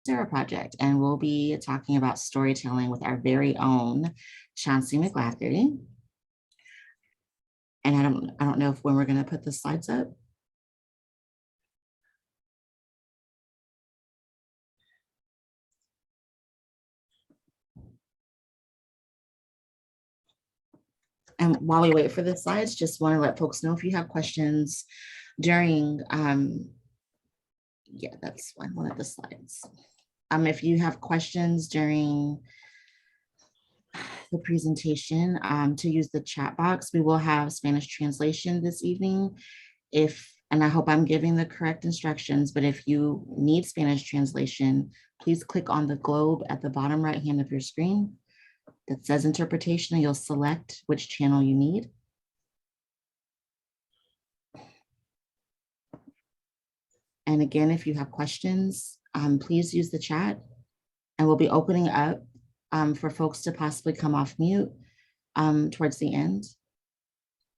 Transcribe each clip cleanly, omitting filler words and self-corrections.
SERO Project, and we'll be talking about storytelling with our very own Chauncey McGlathery. And I don't know when we're going to put the slides up. And while we wait for the slides, just want to let folks know if you have questions during, yeah, that's one of the slides. If you have questions during the presentation, to use the chat box, we will have Spanish translation this evening. And I hope I'm giving the correct instructions, but if you need Spanish translation, please click on the globe at the bottom right hand of your screen that says interpretation, and you'll select which channel you need. And again, if you have questions, please use the chat, and we'll be opening up for folks to possibly come off mute towards the end.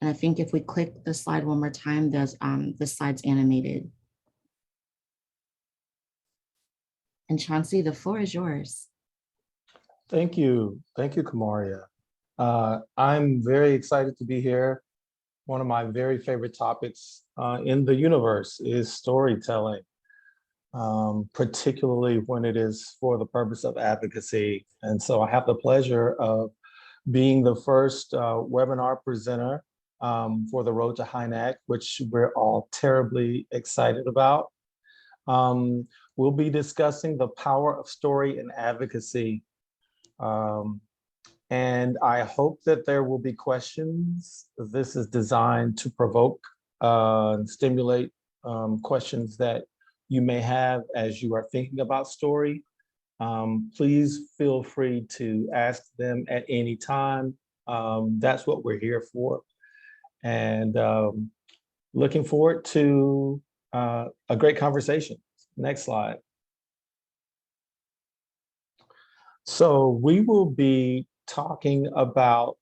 And I think if we click the slide one more time, there's the slide's animated. And Chauncey, the floor is yours. Thank you, Kamaria. I'm very excited to be here. One of my very favorite topics in the universe is storytelling, particularly when it is for the purpose of advocacy. And so I have the pleasure of being the first webinar presenter for the Road to HINAC, which we're all terribly excited about. We'll be discussing the power of story and advocacy. And I hope that there will be questions. This is designed to provoke and stimulate questions that you may have as you are thinking about story. Please feel free to ask them at any time. That's what we're here for. And looking forward to a great conversation. Next slide. So we will be talking about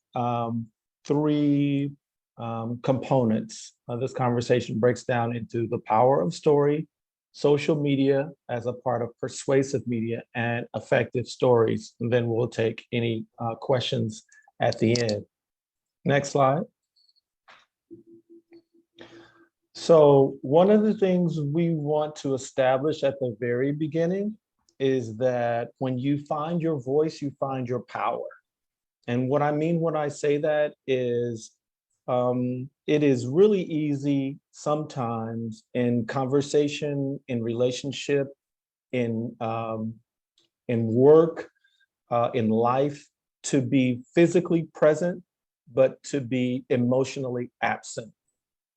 three components. This conversation breaks down into the power of story, social media as a part of persuasive media, and effective stories. And then we'll take any questions at the end. Next slide. So one of the things we want to establish at the very beginning is that when you find your voice, you find your power. And what I mean when I say that is, it is really easy sometimes in conversation, in relationship, in work, in life, to be physically present, but to be emotionally absent.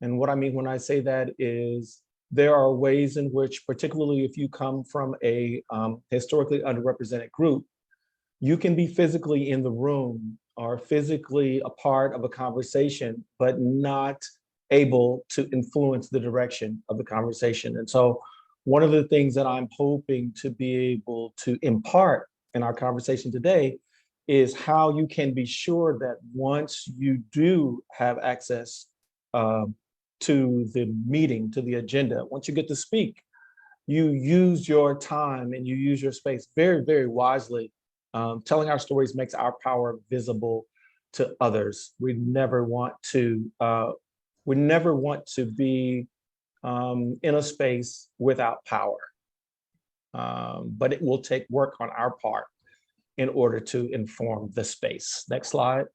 And what I mean when I say that is, there are ways in which, particularly if you come from a historically underrepresented group, you can be physically in the room or physically a part of a conversation, but not able to influence the direction of the conversation. And so one of the things that I'm hoping to be able to impart in our conversation today is how you can be sure that once you do have access to the meeting, to the agenda, once you get to speak, you use your time and you use your space very, very wisely. Telling our stories makes our power visible to others. We never want to be in a space without power. But it will take work on our part in order to inform the space. Next slide.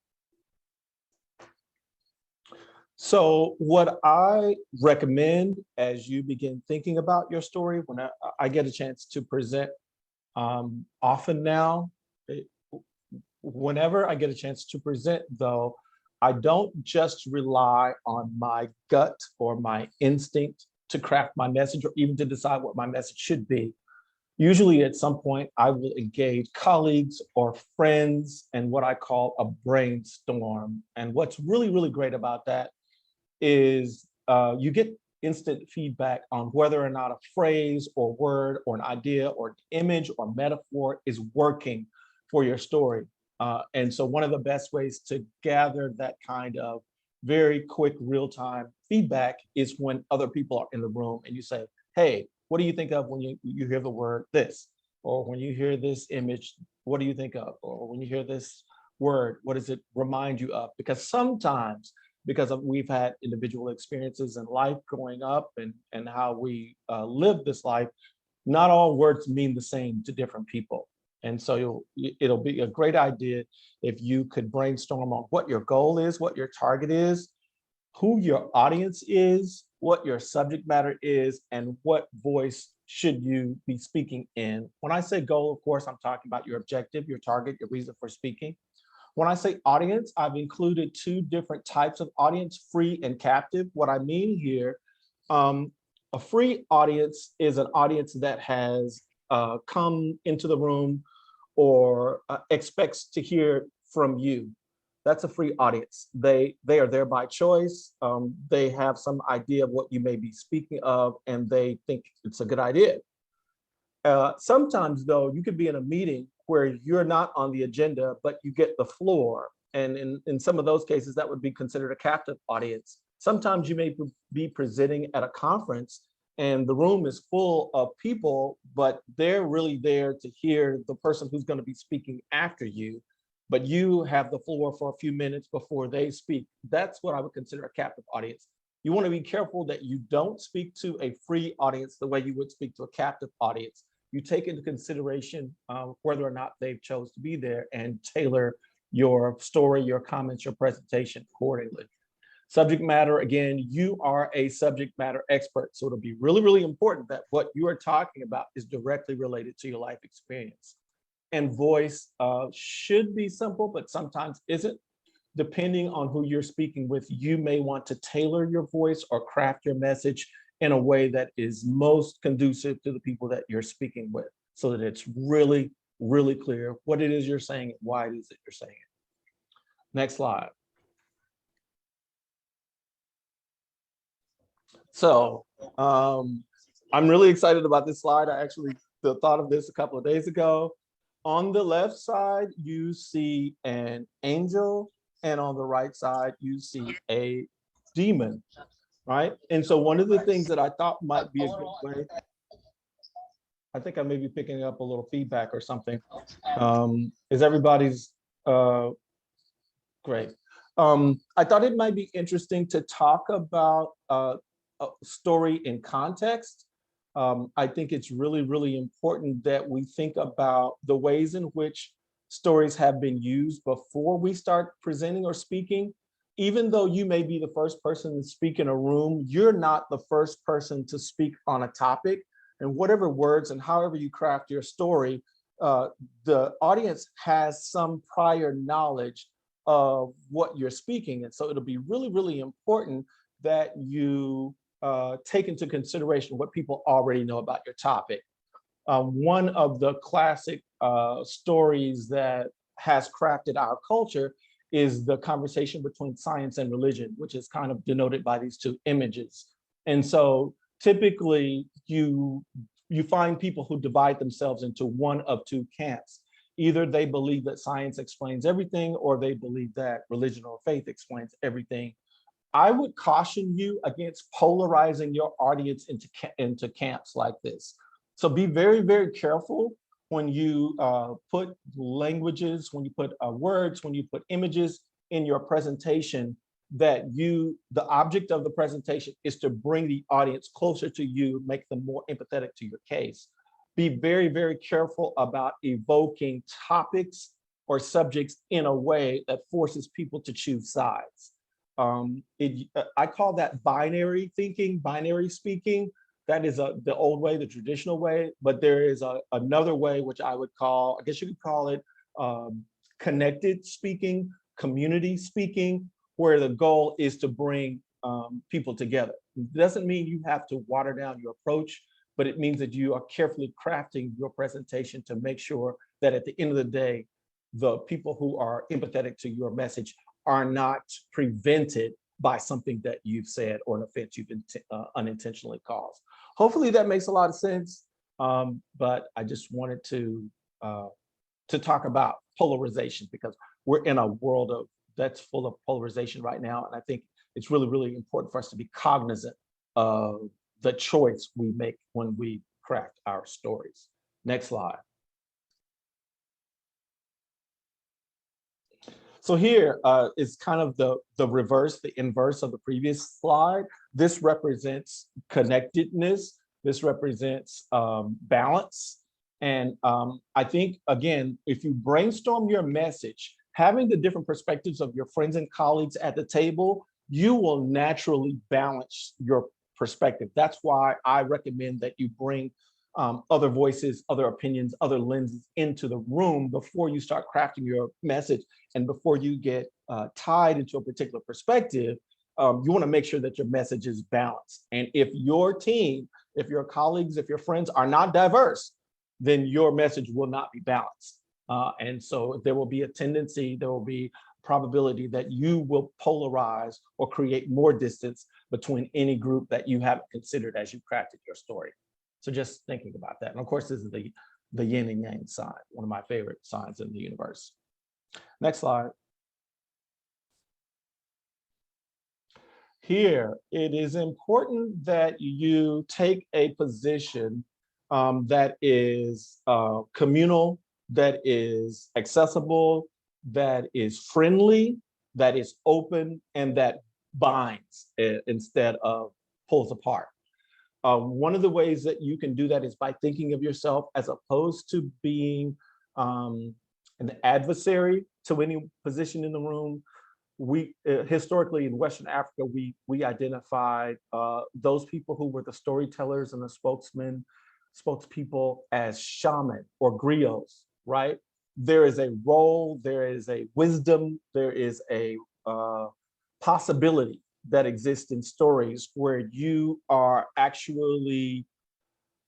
So what I recommend as you begin thinking about your story, when I get a chance to present often now, whenever I get a chance to present though, I don't just rely on my gut or my instinct to craft my message or even to decide what my message should be. Usually at some point I will engage colleagues or friends and what I call a brainstorm. And what's really, really great about that is you get instant feedback on whether or not a phrase or word or an idea or image or metaphor is working for your story. And so one of the best ways to gather that kind of very quick real-time feedback is when other people are in the room and you say, hey, what do you think of when you hear the word this? Or when you hear this image, what do you think of? Or when you hear this word, what does it remind you of? Because sometimes, we've had individual experiences in life growing up and how we live this life, not all words mean the same to different people. And so it'll be a great idea if you could brainstorm on what your goal is, what your target is, who your audience is, what your subject matter is, and what voice should you be speaking in. When I say goal, of course, I'm talking about your objective, your target, your reason for speaking. When I say audience, I've included two different types of audience, free and captive. What I mean here, a free audience is an audience that has come into the room or expects to hear from you. That's a free audience. They are there by choice. They have some idea of what you may be speaking of, and they think it's a good idea. Sometimes, though, you could be in a meeting where you're not on the agenda, but you get the floor. And in some of those cases, that would be considered a captive audience. Sometimes you may be presenting at a conference and the room is full of people, but they're really there to hear the person who's going to be speaking after you. But you have the floor for a few minutes before they speak. That's what I would consider a captive audience. You want to be careful that you don't speak to a free audience the way you would speak to a captive audience. You take into consideration whether or not they've chose to be there and tailor your story, your comments, your presentation accordingly. Subject matter, again, you are a subject matter expert. So it'll be really, really important that what you are talking about is directly related to your life experience. And voice should be simple, but sometimes isn't. Depending on who you're speaking with, you may want to tailor your voice or craft your message in a way that is most conducive to the people that you're speaking with, so that it's really, really clear what it is you're saying and why it is that you're saying it. Next slide. So I'm really excited about this slide. I actually thought of this a couple of days ago. On the left side, you see an angel, and on the right side, you see a demon, right? And so one of the things that I thought might be a good way, I think I may be picking up a little feedback or something. Is everybody's great? I thought it might be interesting to talk about a story in context. I think it's really, really important that we think about the ways in which stories have been used before we start presenting or speaking. Even though you may be the first person to speak in a room, you're not the first person to speak on a topic. And whatever words and however you craft your story, the audience has some prior knowledge of what you're speaking. And so it'll be really, really important that you take into consideration what people already know about your topic. One of the classic stories that has crafted our culture is the conversation between science and religion, which is kind of denoted by these two images. And so typically you find people who divide themselves into one of two camps. Either they believe that science explains everything, or they believe that religion or faith explains everything. I would caution you against polarizing your audience into camps like this. So be very, very careful when you put languages, when you put words, when you put images in your presentation, that the object of the presentation is to bring the audience closer to you, make them more empathetic to your case. Be very, very careful about evoking topics or subjects in a way that forces people to choose sides. I call that binary thinking, binary speaking. That is the old way, the traditional way, but there is another way, which I would call, I guess you could call it connected speaking, community speaking, where the goal is to bring people together. It doesn't mean you have to water down your approach, but it means that you are carefully crafting your presentation to make sure that at the end of the day, the people who are empathetic to your message are not prevented by something that you've said or an offense you've unintentionally caused. Hopefully that makes a lot of sense, but I just wanted to talk about polarization, because we're in a world that's full of polarization right now, and I think it's really, really important for us to be cognizant of the choice we make when we craft our stories. Next slide. So here is kind of the reverse, the inverse of the previous slide. This represents connectedness. This represents balance. And I think, again, if you brainstorm your message, having the different perspectives of your friends and colleagues at the table, you will naturally balance your perspective. That's why I recommend that you bring other voices, other opinions, other lenses into the room before you start crafting your message and before you get tied into a particular perspective. You want to make sure that your message is balanced. And if your team, if your colleagues, if your friends are not diverse, then your message will not be balanced. And so there will be a tendency, there will be probability that you will polarize or create more distance between any group that you haven't considered as you crafted your story. So just thinking about that. And of course, this is the yin and yang sign, one of my favorite signs in the universe. Next slide. Here, it is important that you take a position that is communal, that is accessible, that is friendly, that is open, and that binds instead of pulls apart. One of the ways that you can do that is by thinking of yourself as opposed to being an adversary to any position in the room. We historically in Western Africa, we identified those people who were the storytellers and the spokespeople as shaman or griots, right? There is a role, there is a wisdom, there is a possibility that exists in stories where you are actually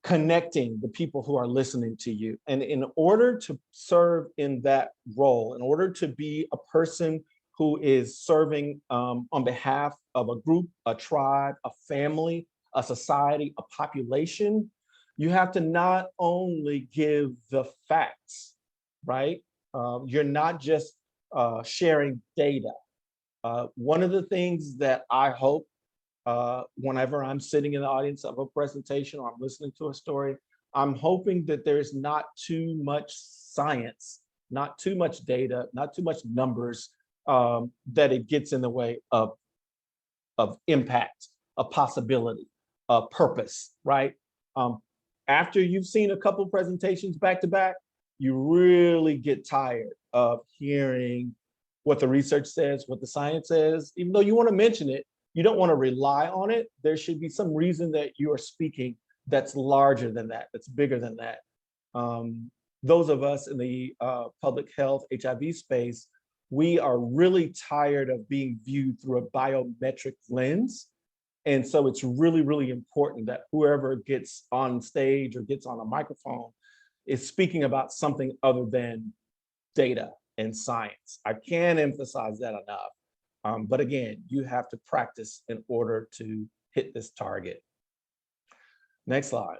connecting the people who are listening to you. And in order to serve in that role, in order to be a person who is serving on behalf of a group, a tribe, a family, a society, a population, you have to not only give the facts, right? You're not just sharing data. One of the things that I hope whenever I'm sitting in the audience of a presentation or I'm listening to a story, I'm hoping that there's not too much science, not too much data, not too much numbers, that it gets in the way of impact, a possibility, a purpose, right? After you've seen a couple of presentations back to back, you really get tired of hearing what the research says, what the science says. Even though you want to mention it, you don't want to rely on it. There should be some reason that you are speaking that's larger than that, that's bigger than that. Those of us in the public health HIV space, we are really tired of being viewed through a biometric lens. And so it's really, really important that whoever gets on stage or gets on a microphone is speaking about something other than data and science. I can't emphasize that enough. But again, you have to practice in order to hit this target. Next slide.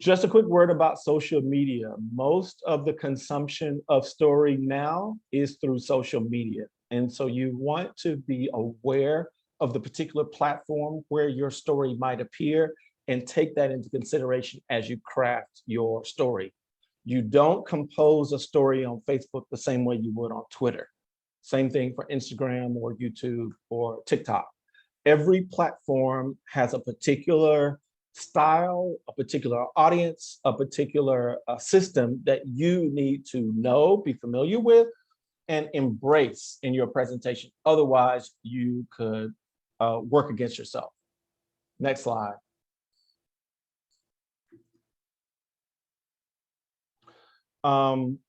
Just a quick word about social media. Most of the consumption of story now is through social media. And so you want to be aware of the particular platform where your story might appear and take that into consideration as you craft your story. You don't compose a story on Facebook the same way you would on Twitter. Same thing for Instagram or YouTube or TikTok. Every platform has a particular style, a particular audience, a particular system that you need to know, be familiar with, and embrace in your presentation. Otherwise, you could work against yourself. Next slide.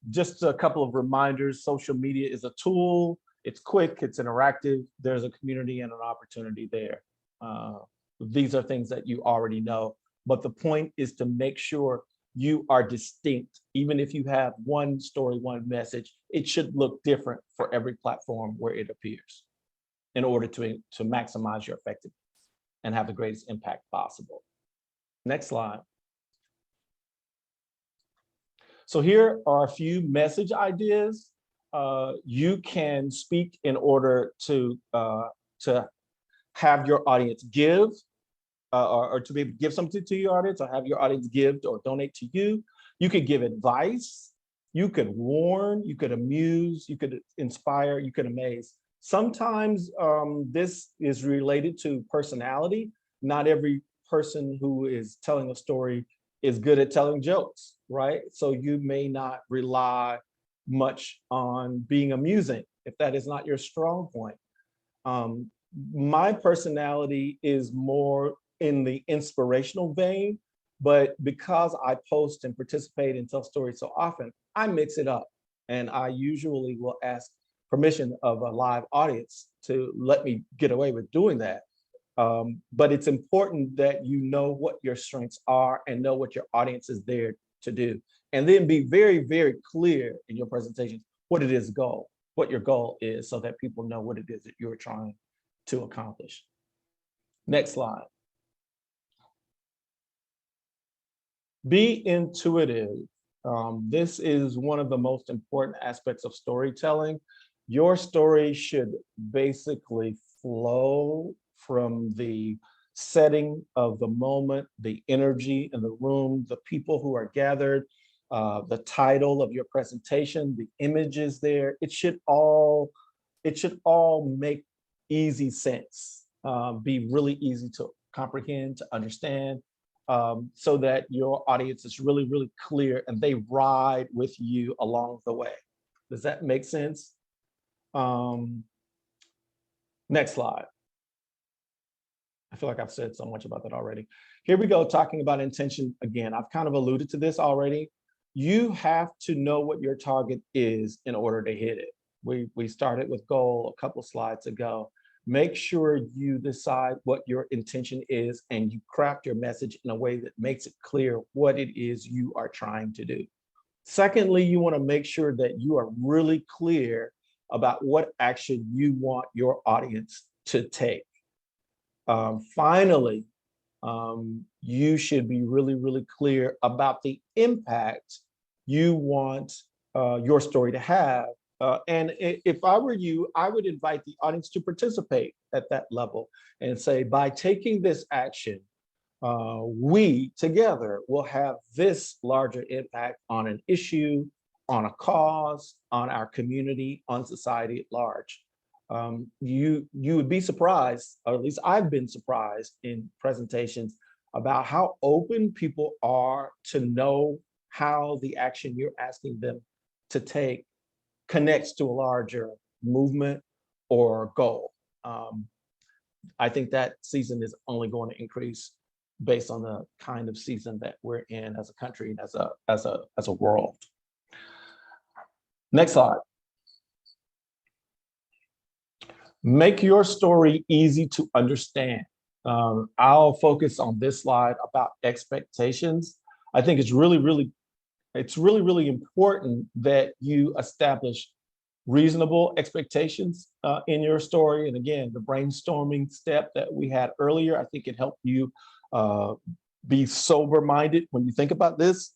Just a couple of reminders. Social media is a tool. It's quick, it's interactive. There's a community and an opportunity there. These are things that you already know, but the point is to make sure you are distinct. Even if you have one story, one message, it should look different for every platform where it appears in order to maximize your effectiveness and have the greatest impact possible. Next slide. So here are a few message ideas. You can speak in order to have your audience give, or to be able to give something to your audience, or have your audience give or donate to you. You could give advice. You could warn, you could amuse, you could inspire, you could amaze. Sometimes this is related to personality. Not every person who is telling a story is good at telling jokes, right? So you may not rely much on being amusing if that is not your strong point. My personality is more in the inspirational vein, but because I post and participate and tell stories so often, I mix it up. And I usually will ask permission of a live audience to let me get away with doing that. But it's important that you know what your strengths are and know what your audience is there to do. And then be very, very clear in your presentations what it is goal, what your goal is, so that people know what it is that you're trying to accomplish. Next slide. Be intuitive. This is one of the most important aspects of storytelling. Your story should basically flow from the setting of the moment, the energy in the room, the people who are gathered, the title of your presentation, the images there. It should all make easy sense, be really easy to comprehend, to understand, so that your audience is really, really clear and they ride with you along the way. Does that make sense? Next slide. I feel like I've said so much about that already. Here we go, talking about intention again. I've kind of alluded to this already. You have to know what your target is in order to hit it. We started with goal a couple slides ago. Make sure you decide what your intention is and you craft your message in a way that makes it clear what it is you are trying to do. Secondly, you want to make sure that you are really clear about what action you want your audience to take. Finally, you should be really, really clear about the impact you want your story to have. And if I were you, I would invite the audience to participate at that level and say, by taking this action, we together will have this larger impact on an issue, on a cause, on our community, on society at large. You would be surprised, or at least I've been surprised in presentations about how open people are to know how the action you're asking them to take connects to a larger movement or goal. I think that season is only going to increase based on the kind of season that we're in as a country and as a world. Next slide. Make your story easy to understand. I'll focus on this slide about expectations. I think it's really, really important that you establish reasonable expectations in your story. And again, the brainstorming step that we had earlier, I think it helped you be sober-minded when you think about this.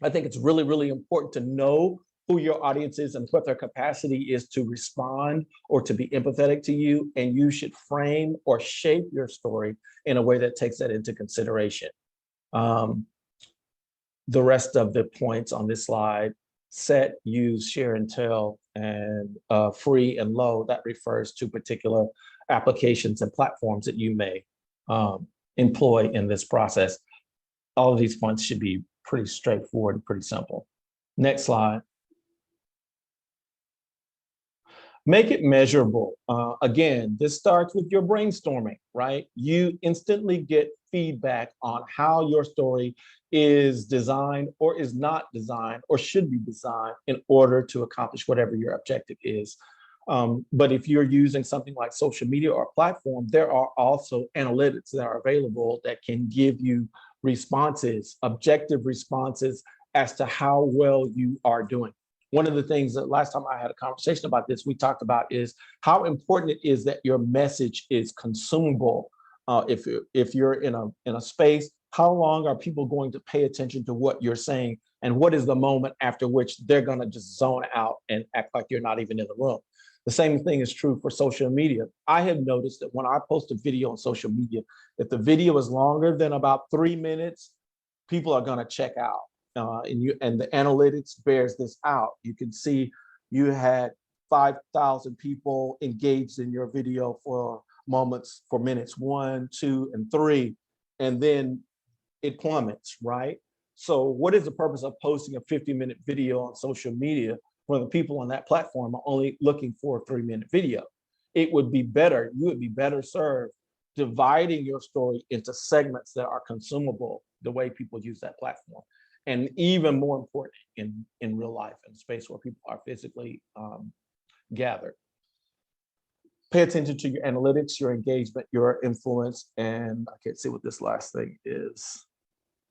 I think it's really, really important to know who your audience is and what their capacity is to respond or to be empathetic to you. And you should frame or shape your story in a way that takes that into consideration. The rest of the points on this slide, set, use, share, and tell, and free and low, that refers to particular applications and platforms that you may employ in this process. All of these points should be pretty straightforward and pretty simple. Next slide. Make it measurable. Again, this starts with your brainstorming, right? You instantly get feedback on how your story is designed or is not designed or should be designed in order to accomplish whatever your objective is. But if you're using something like social media or platform, there are also analytics that are available that can give you responses, objective responses as to how well you are doing. One of the things that last time I had a conversation about this, we talked about is how important it is that your message is consumable. If you're in a space, how long are people going to pay attention to what you're saying? And what is the moment after which they're going to just zone out and act like you're not even in the room? The same thing is true for social media. I have noticed that when I post a video on social media, if the video is longer than about 3 minutes, people are going to check out. and the analytics bears this out. You can see you had 5,000 people engaged in your video for minutes 1, 2, and 3, and then it plummets, right? So what is the purpose of posting a 50-minute video on social media when the people on that platform are only looking for a 3-minute video? You would be better served dividing your story into segments that are consumable the way people use that platform. And even more important in real life, in a space where people are physically gathered. Pay attention to your analytics, your engagement, your influence, and I can't see what this last thing is.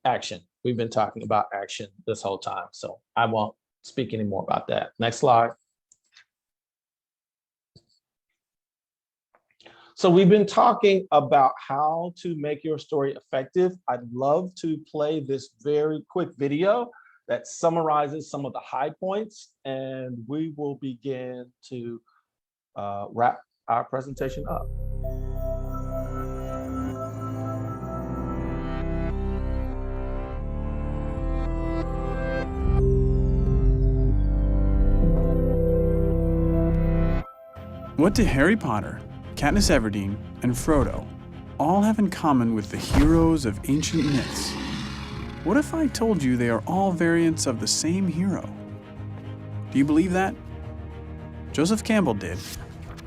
Action. We've been talking about action this whole time, so I won't speak any more about that. Next slide. So we've been talking about how to make your story effective. I'd love to play this very quick video that summarizes some of the high points, and we will begin to wrap our presentation up. What do Harry Potter, Katniss Everdeen, and Frodo all have in common with the heroes of ancient myths? What if I told you they are all variants of the same hero? Do you believe that? Joseph Campbell did.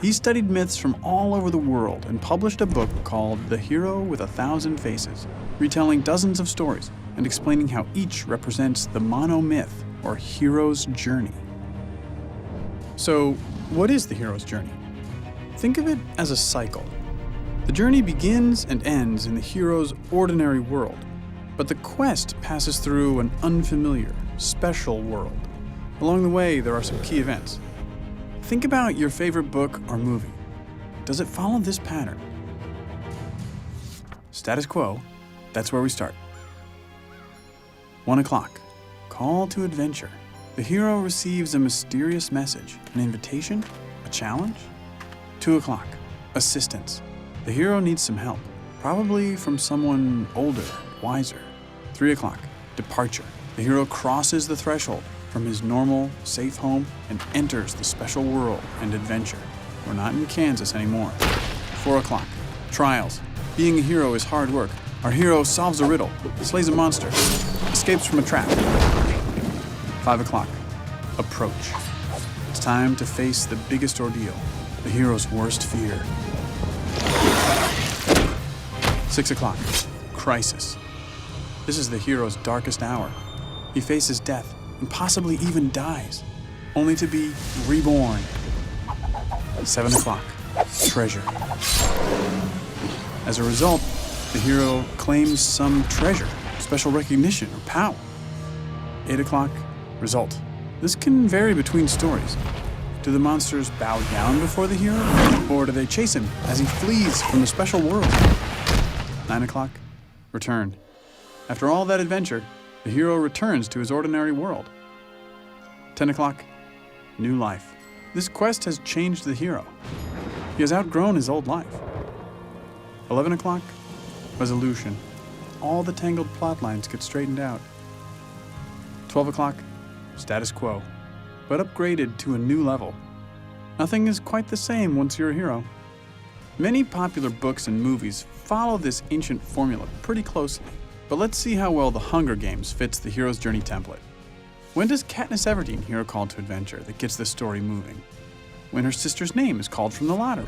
He studied myths from all over the world and published a book called The Hero with 1,000 Faces, retelling dozens of stories and explaining how each represents the monomyth, or hero's journey. So, what is the hero's journey? Think of it as a cycle. The journey begins and ends in the hero's ordinary world, but the quest passes through an unfamiliar, special world. Along the way, there are some key events. Think about your favorite book or movie. Does it follow this pattern? Status quo, that's where we start. 1 o'clock, call to adventure. The hero receives a mysterious message, an invitation, a challenge. 2 o'clock, assistance. The hero needs some help, probably from someone older, wiser. 3 o'clock, departure. The hero crosses the threshold from his normal, safe home and enters the special world and adventure. We're not in Kansas anymore. 4 o'clock, trials. Being a hero is hard work. Our hero solves a riddle, slays a monster, escapes from a trap. 5 o'clock, approach. It's time to face the biggest ordeal, the hero's worst fear. 6 o'clock, crisis. This is the hero's darkest hour. He faces death and possibly even dies, only to be reborn. 7 o'clock, treasure. As a result, the hero claims some treasure, special recognition, or power. 8 o'clock, result. This can vary between stories. Do the monsters bow down before the hero, or do they chase him as he flees from the special world? 9 o'clock, return. After all that adventure, the hero returns to his ordinary world. 10 o'clock, new life. This quest has changed the hero. He has outgrown his old life. 11 o'clock, resolution. All the tangled plot lines get straightened out. 12 o'clock, status quo, but upgraded to a new level. Nothing is quite the same once you're a hero. Many popular books and movies follow this ancient formula pretty closely, but let's see how well The Hunger Games fits the hero's journey template. When does Katniss Everdeen hear a call to adventure that gets the story moving? When her sister's name is called from the lottery.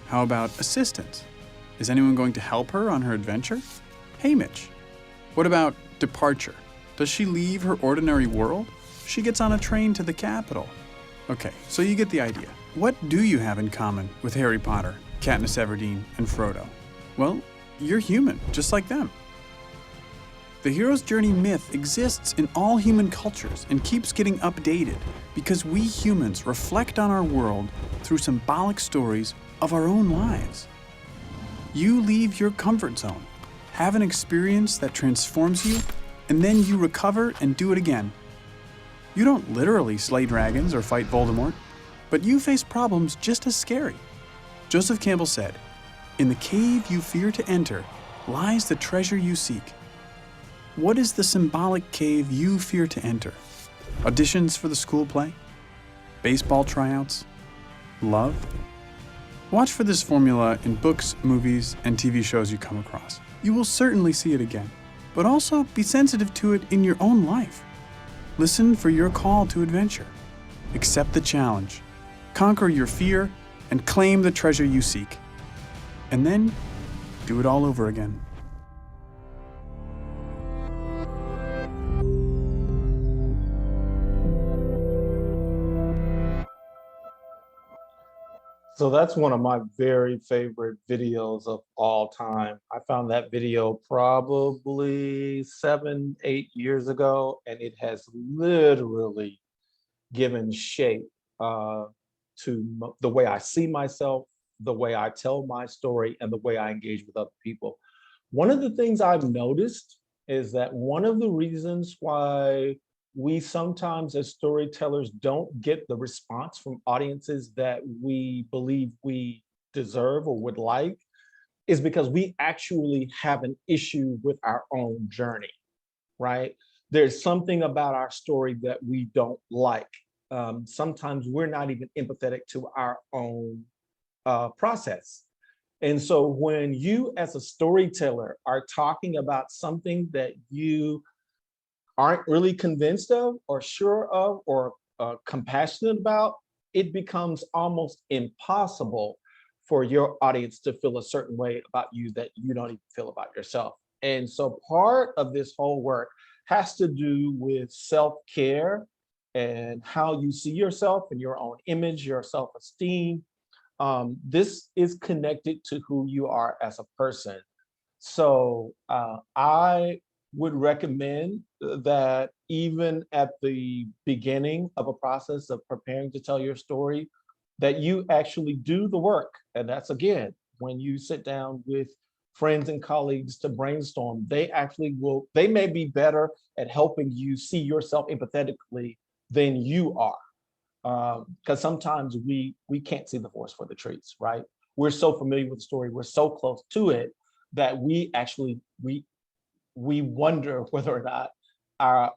How about assistance? Is anyone going to help her on her adventure? Hey, Mitch. What about departure? Does she leave her ordinary world? She gets on a train to the capital. Okay, so you get the idea. What do you have in common with Harry Potter, Katniss Everdeen, and Frodo? Well, you're human, just like them. The hero's journey myth exists in all human cultures and keeps getting updated because we humans reflect on our world through symbolic stories of our own lives. You leave your comfort zone, have an experience that transforms you, and then you recover and do it again. You don't literally slay dragons or fight Voldemort, but you face problems just as scary. Joseph Campbell said, "In the cave you fear to enter lies the treasure you seek." What is the symbolic cave you fear to enter? Auditions for the school play? Baseball tryouts? Love? Watch for this formula in books, movies, and TV shows you come across. You will certainly see it again, but also be sensitive to it in your own life. Listen for your call to adventure. Accept the challenge. Conquer your fear and claim the treasure you seek. And then do it all over again. So that's one of my very favorite videos of all time. I found that video probably 7, 8 years ago, and it has literally given shape to the way I see myself, the way I tell my story, and the way I engage with other people. One of the things I've noticed is that one of the reasons why we sometimes as storytellers don't get the response from audiences that we believe we deserve or would like is because we actually have an issue with our own journey, right? There's something about our story that we don't like. Sometimes we're not even empathetic to our own process. And so when you as a storyteller are talking about something that you aren't really convinced of or sure of or compassionate about, it becomes almost impossible for your audience to feel a certain way about you that you don't even feel about yourself. And so part of this whole work has to do with self-care and how you see yourself and your own image, your self-esteem. This is connected to who you are as a person. So I would recommend that even at the beginning of a process of preparing to tell your story, that you actually do the work. And that's, again, when you sit down with friends and colleagues to brainstorm, they may be better at helping you see yourself empathetically than you are. Because sometimes we can't see the forest for the trees, right? We're so familiar with the story, we're so close to it that we wonder whether or not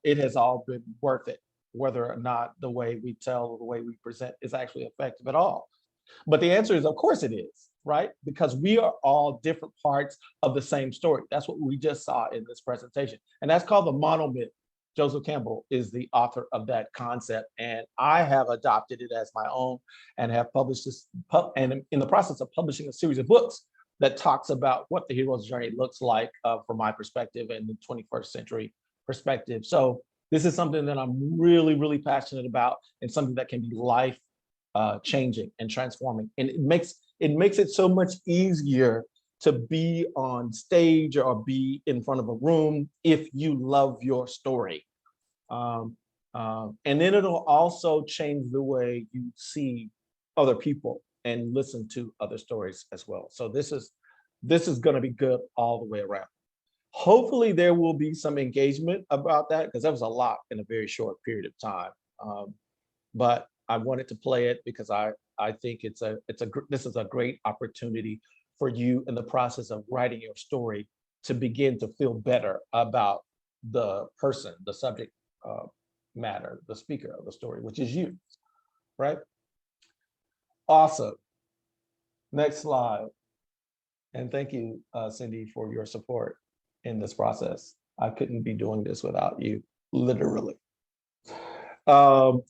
it has all been worth it, whether or not the way we tell or the way we present is actually effective at all. But the answer is, of course it is, right? Because we are all different parts of the same story. That's what we just saw in this presentation. And that's called the monomyth. Joseph Campbell is the author of that concept. And I have adopted it as my own and have published this, and in the process of publishing a series of books that talks about what the hero's journey looks like from my perspective and the 21st century perspective. So this is something that I'm really, really passionate about and something that can be life changing and transforming. And it makes it so much easier to be on stage or be in front of a room if you love your story. And then it'll also change the way you see other people and listen to other stories as well. So this is going to be good all the way around. Hopefully there will be some engagement about that, because that was a lot in a very short period of time. But I wanted to play it because I think this is a great opportunity for you in the process of writing your story to begin to feel better about the person, the subject matter, the speaker of the story, which is you, right? Awesome. Next slide. And thank you, Cindy, for your support in this process. I couldn't be doing this without you, literally. Know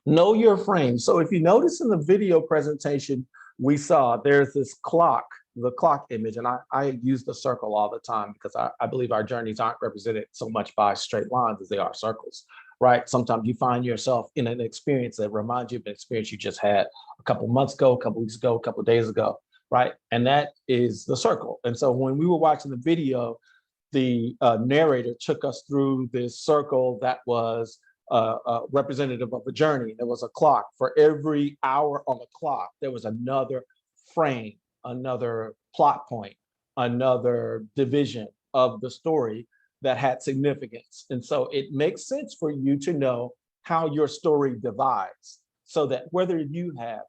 your frame. So if you notice in the video presentation, we saw there's this clock, the clock image, and I use the circle all the time because I believe our journeys aren't represented so much by straight lines as they are circles, right? Sometimes you find yourself in an experience that reminds you of an experience you just had a couple months ago, a couple weeks ago, a couple days ago, right? And that is the circle. And so when we were watching the video, the narrator took us through this circle that was representative of a journey. There was a clock. For every hour on the clock, there was another frame, another plot point, another division of the story that had significance. And so it makes sense for you to know how your story divides, so that whether you have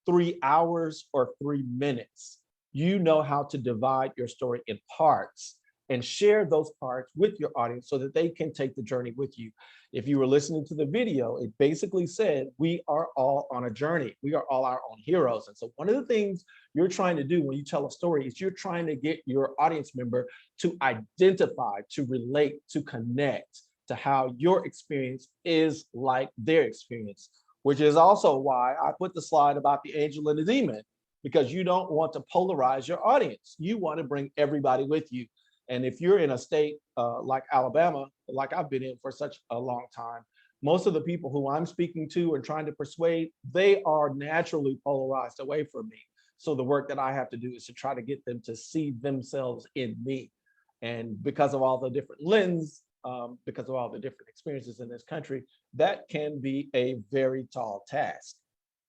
3 hours or 3 minutes, you know how to divide your story in parts and share those parts with your audience so that they can take the journey with you. If you were listening to the video, it basically said, we are all on a journey. We are all our own heroes. And so one of the things you're trying to do when you tell a story is you're trying to get your audience member to identify, to relate, to connect to how your experience is like their experience, which is also why I put the slide about the angel and the demon, because you don't want to polarize your audience. You want to bring everybody with you. And if you're in a state like Alabama, like I've been in for such a long time, most of the people who I'm speaking to and trying to persuade, they are naturally polarized away from me. So the work that I have to do is to try to get them to see themselves in me. And because of all the different lenses, because of all the different experiences in this country, that can be a very tall task.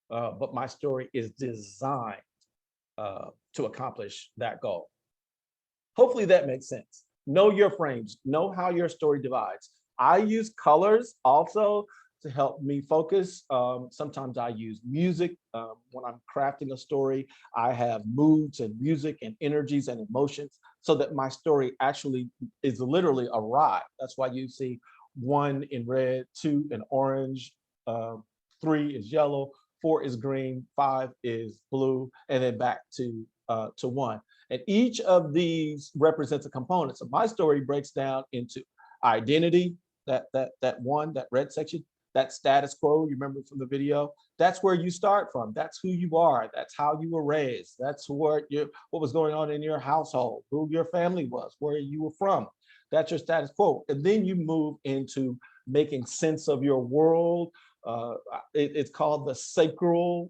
But my story is designed to accomplish that goal. Hopefully that makes sense. Know your frames, know how your story divides. I use colors also to help me focus. Sometimes I use music when I'm crafting a story. I have moods and music and energies and emotions so that my story actually is literally a ride. That's why you see 1 in red, 2 in orange, 3 is yellow, 4 is green, 5 is blue, and then back to 1. And each of these represents a component. So my story breaks down into identity, that red section, that status quo, you remember from the video, that's where you start from. That's who you are. That's how you were raised. That's what was going on in your household, who your family was, where you were from. That's your status quo. And then you move into making sense of your world. It's called the sacral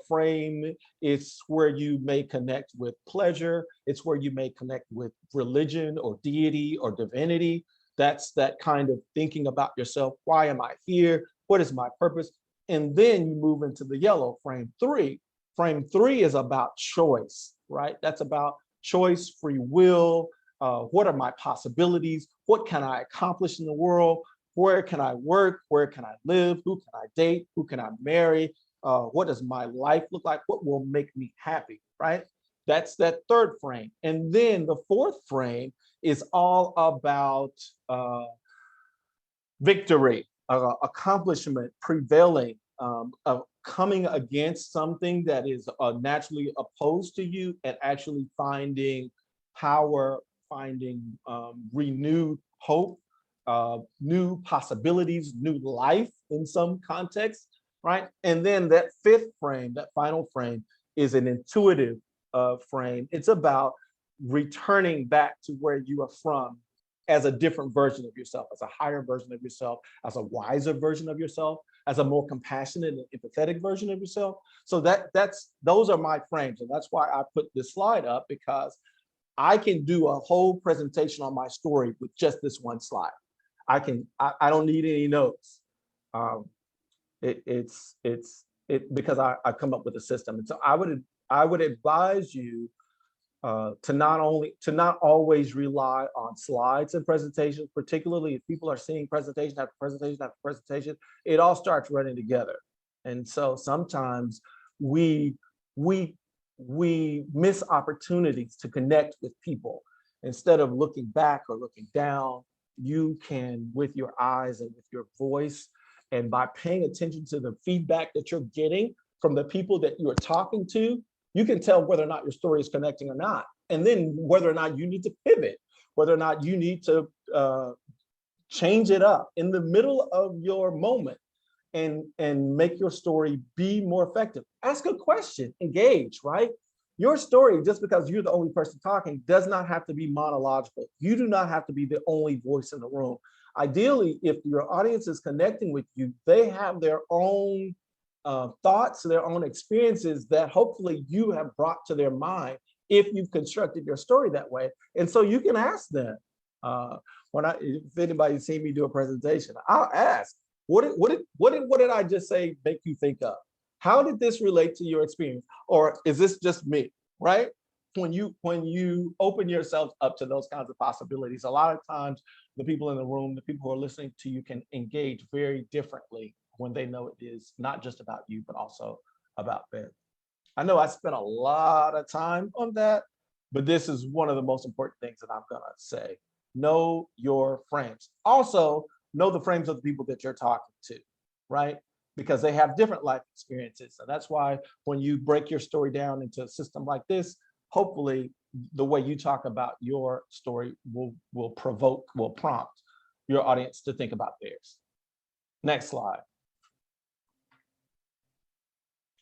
frame. It's where you may connect with pleasure. It's where you may connect with religion or deity or divinity. That's that kind of thinking about yourself. Why am I here? What is my purpose? And then you move into the yellow, frame 3. Frame 3 is about choice, right? That's about choice, free will. What are my possibilities? What can I accomplish in the world? Where can I work? Where can I live? Who can I date? Who can I marry? What does my life look like? What will make me happy, right? That's that 3rd frame. And then the 4th frame is all about victory, accomplishment, prevailing, coming against something that is naturally opposed to you and actually finding power, finding renewed hope, new possibilities, new life in some context, right? And then that 5th frame, that final frame, is an intuitive frame. It's about returning back to where you are from as a different version of yourself, as a higher version of yourself, as a wiser version of yourself, as a more compassionate and empathetic version of yourself. So those are my frames. And that's why I put this slide up, because I can do a whole presentation on my story with just this one slide. I don't need any notes. Because I come up with a system. And so I would advise you to not always rely on slides and presentations, particularly if people are seeing presentation after presentation after presentation. It all starts running together. And so sometimes we miss opportunities to connect with people. Instead of looking back or looking down, you can, with your eyes and with your voice, and by paying attention to the feedback that you're getting from the people that you are talking to, you can tell whether or not your story is connecting or not. And then whether or not you need to pivot, whether or not you need to change it up in the middle of your moment and make your story be more effective. Ask a question, engage, right? Your story, just because you're the only person talking, does not have to be monological. You do not have to be the only voice in the room. Ideally, if your audience is connecting with you, they have their own thoughts, their own experiences that hopefully you have brought to their mind if you've constructed your story that way. And so you can ask them, if anybody's seen me do a presentation, I'll ask, what did I just say make you think of? How did this relate to your experience? Or is this just me, right? When you open yourself up to those kinds of possibilities, a lot of times the people in the room, the people who are listening to you, can engage very differently when they know it is not just about you, but also about them. I know I spent a lot of time on that, but this is one of the most important things that I'm gonna say. Know your frames. Also, know the frames of the people that you're talking to, right? Because they have different life experiences. And that's why when you break your story down into a system like this, hopefully the way you talk about your story will prompt your audience to think about theirs. Next slide.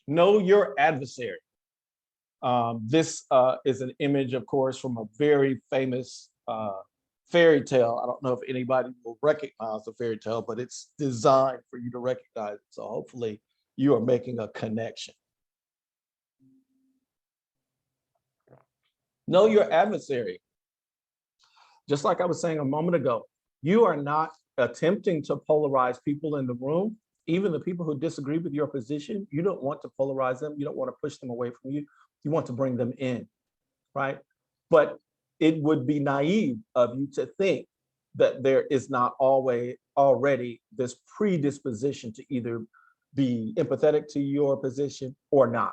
Know your adversary. This is an image, of course, from a very famous fairy tale. I don't know if anybody will recognize the fairy tale, but it's designed for you to recognize it. So hopefully you are making a connection. Know your adversary. Just like I was saying a moment ago, you are not attempting to polarize people in the room. Even the people who disagree with your position, you don't want to polarize them. You don't want to push them away from you. You want to bring them in, right? But it would be naive of you to think that there is not always already this predisposition to either be empathetic to your position or not.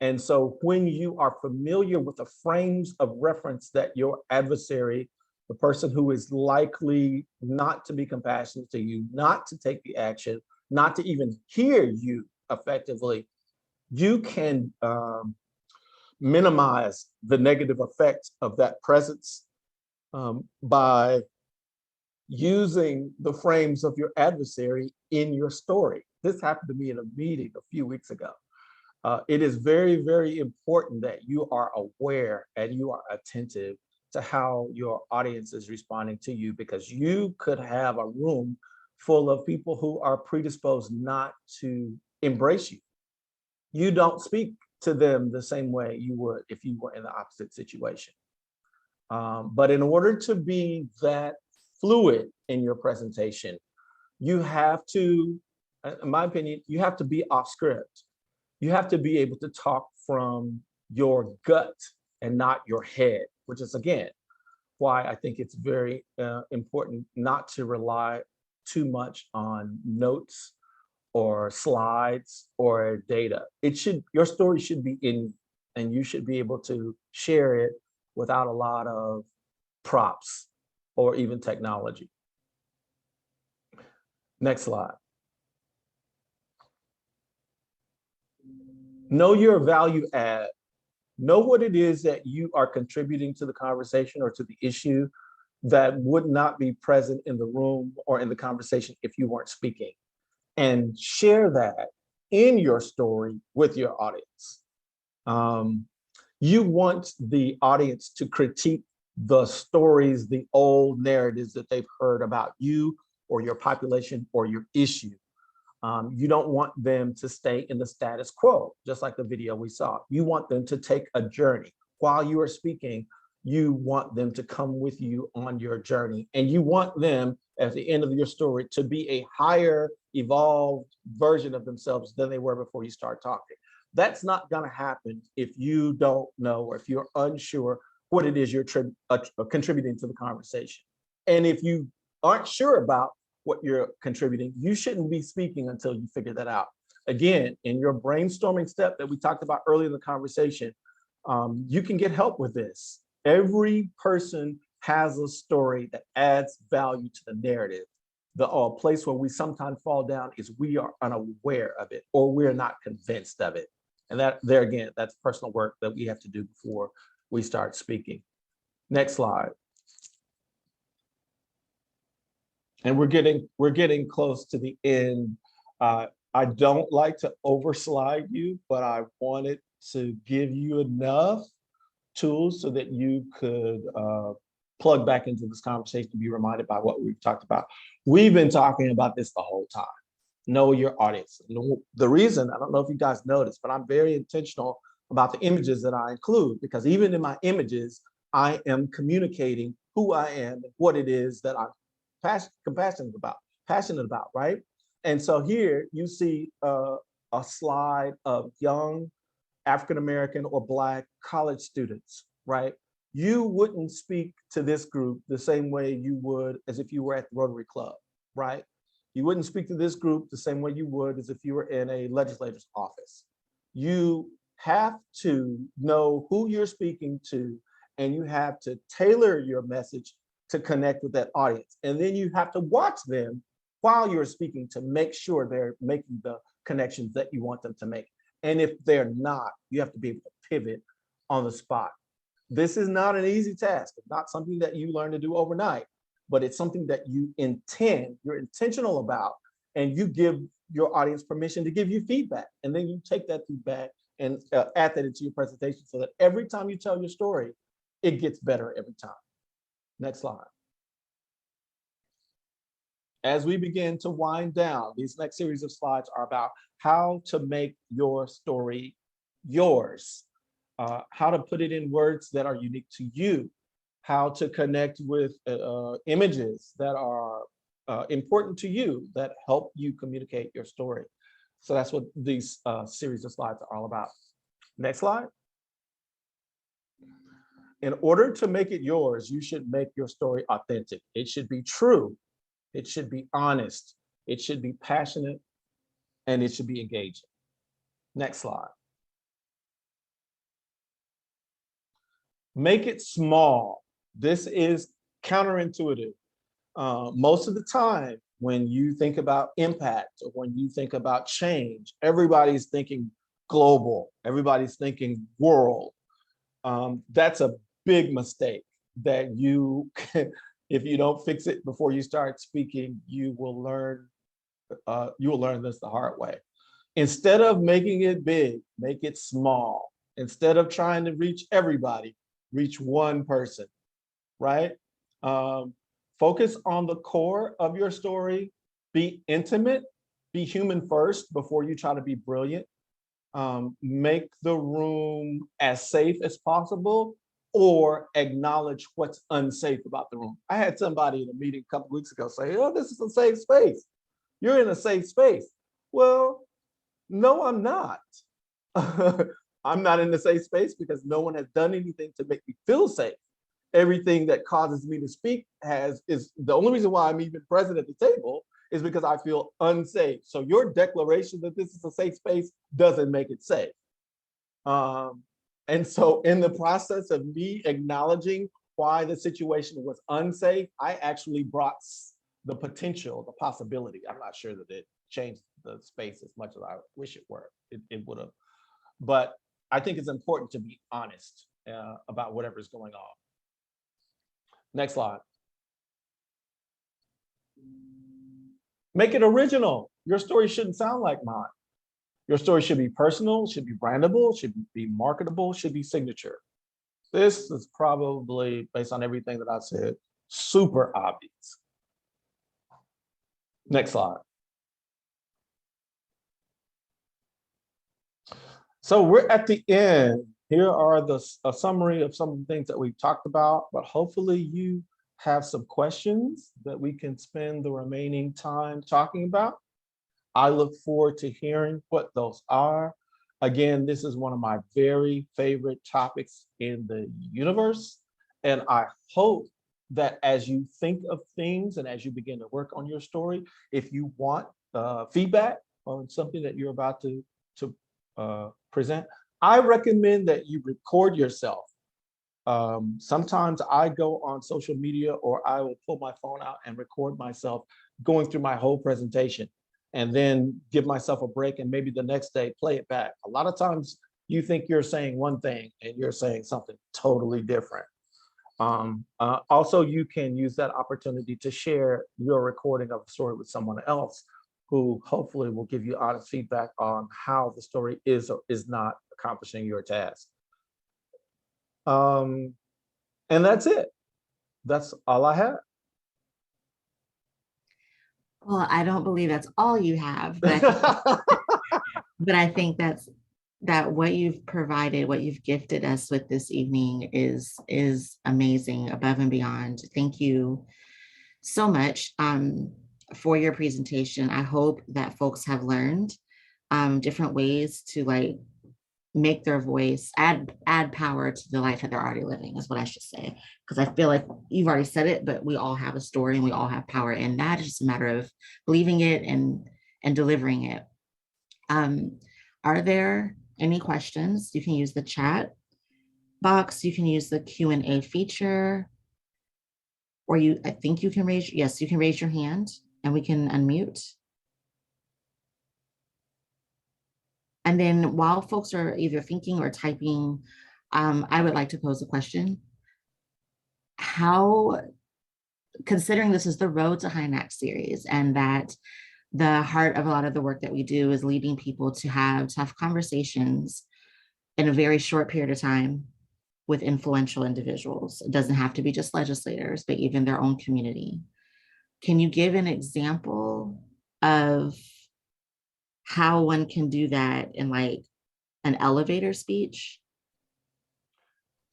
And so when you are familiar with the frames of reference that your adversary, the person who is likely not to be compassionate to you, not to take the action, not to even hear you effectively, you can minimize the negative effects of that presence by using the frames of your adversary in your story. This happened to me in a meeting a few weeks ago. It is very, very important that you are aware and you are attentive to how your audience is responding to you, because you could have a room full of people who are predisposed not to embrace you. You don't speak to them the same way you would if you were in the opposite situation. But in order to be that fluid in your presentation, you have to, in my opinion, you have to be off script. You have to be able to talk from your gut and not your head, which is, again, why I think it's very important not to rely too much on notes or slides or data. Your story should be in, and you should be able to share it without a lot of props or even technology. Next slide. Know your value add. Know what it is that you are contributing to the conversation or to the issue that would not be present in the room or in the conversation if you weren't speaking, and share that in your story with your audience. You want the audience to critique the stories, the old narratives that they've heard about you or your population or your issue. You don't want them to stay in the status quo, just like the video we saw. You want them to take a journey. While you are speaking, you want them to come with you on your journey. And you want them, at the end of your story, to be a higher evolved version of themselves than they were before you start talking. That's not gonna happen if you don't know, or if you're unsure what it is you're contributing to the conversation. And if you aren't sure about what you're contributing, you shouldn't be speaking until you figure that out. Again, in your brainstorming step that we talked about earlier in the conversation, you can get help with this. Every person has a story that adds value to the narrative. The place where we sometimes fall down is we are unaware of it, or we're not convinced of it. And that, there again, that's personal work that we have to do before we start speaking. Next slide. And we're getting close to the end. I don't like to overslide you, but I wanted to give you enough tools so that you could plug back into this conversation to be reminded by what we've talked about. We've been talking about this the whole time. Know your audience. The reason, I don't know if you guys noticed, but I'm very intentional about the images that I include, because even in my images, I am communicating who I am and what it is that I'm passionate about, right? And so here you see a slide of young African-American or Black college students, right? You wouldn't speak to this group the same way you would as if you were at the Rotary Club, right? You wouldn't speak to this group the same way you would as if you were in a legislator's office. You have to know who you're speaking to, and you have to tailor your message to connect with that audience. And then you have to watch them while you're speaking to make sure they're making the connections that you want them to make. And if they're not, you have to be able to pivot on the spot. This is not an easy task. It's not something that you learn to do overnight, but it's something that you're intentional about, and you give your audience permission to give you feedback. And then you take that feedback and add that into your presentation so that every time you tell your story, it gets better every time. Next slide. As we begin to wind down, these next series of slides are about how to make your story yours, how to put it in words that are unique to you, how to connect with images that are important to you, that help you communicate your story. So that's what these series of slides are all about. Next slide. In order to make it yours, you should make your story authentic. It should be true. It should be honest. It should be passionate, and it should be engaging. Next slide. Make it small. This is counterintuitive. Most of the time, when you think about impact or when you think about change, everybody's thinking global. Everybody's thinking world. That's a big mistake that you, if you don't fix it before you start speaking, you will learn this the hard way. Instead of making it big, make it small. Instead of trying to reach everybody, reach one person, right? Focus on the core of your story. Be intimate, be human first before you try to be brilliant. Make the room as safe as possible, or acknowledge what's unsafe about the room. I had somebody in a meeting a couple weeks ago say, "Oh, this is a safe space. You're in a safe space." Well, no, I'm not. I'm not in the safe space because no one has done anything to make me feel safe. Everything that causes me to speak is the only reason why I'm even present at the table is because I feel unsafe. So your declaration that this is a safe space doesn't make it safe. And so in the process of me acknowledging why the situation was unsafe, I actually brought the potential, the possibility. I'm not sure that it changed the space as much as I wish it were. It would have. But I think it's important to be honest about whatever's going on. Next slide. Make it original. Your story shouldn't sound like mine. Your story should be personal, should be brandable, should be marketable, should be signature. This is probably, based on everything that I said, super obvious. Next slide. So we're at the end. Here are a summary of some of the things that we've talked about, but hopefully you have some questions that we can spend the remaining time talking about. I look forward to hearing what those are. Again, this is one of my very favorite topics in the universe. And I hope that as you think of things and as you begin to work on your story, if you want feedback on something that you're about to present, I recommend that you record yourself. Sometimes I go on social media or I will pull my phone out and record myself going through my whole presentation and then give myself a break and maybe the next day play it back. A lot of times you think you're saying one thing and you're saying something totally different. Also, you can use that opportunity to share your recording of the story with someone else who hopefully will give you honest feedback on how the story is or is not accomplishing your task. And that's it. That's all I have. Well, I don't believe that's all you have, but I think that what you've provided, what you've gifted us with this evening is amazing, above and beyond. Thank you so much for your presentation. I hope that folks have learned different ways to make their voice, add power to the life that they're already living, is what I should say. Because I feel like you've already said it, but we all have a story and we all have power in that. It's just a matter of believing it and delivering it. Are there any questions, you can use the chat box, you can use the Q&A feature, or I think you can raise, yes, you can raise your hand and we can unmute. And then while folks are either thinking or typing, I would like to pose a question. How, considering this is the Road to HINAC series and that the heart of a lot of the work that we do is leading people to have tough conversations in a very short period of time with influential individuals. It doesn't have to be just legislators, but even their own community. Can you give an example of how one can do that in like an elevator speech?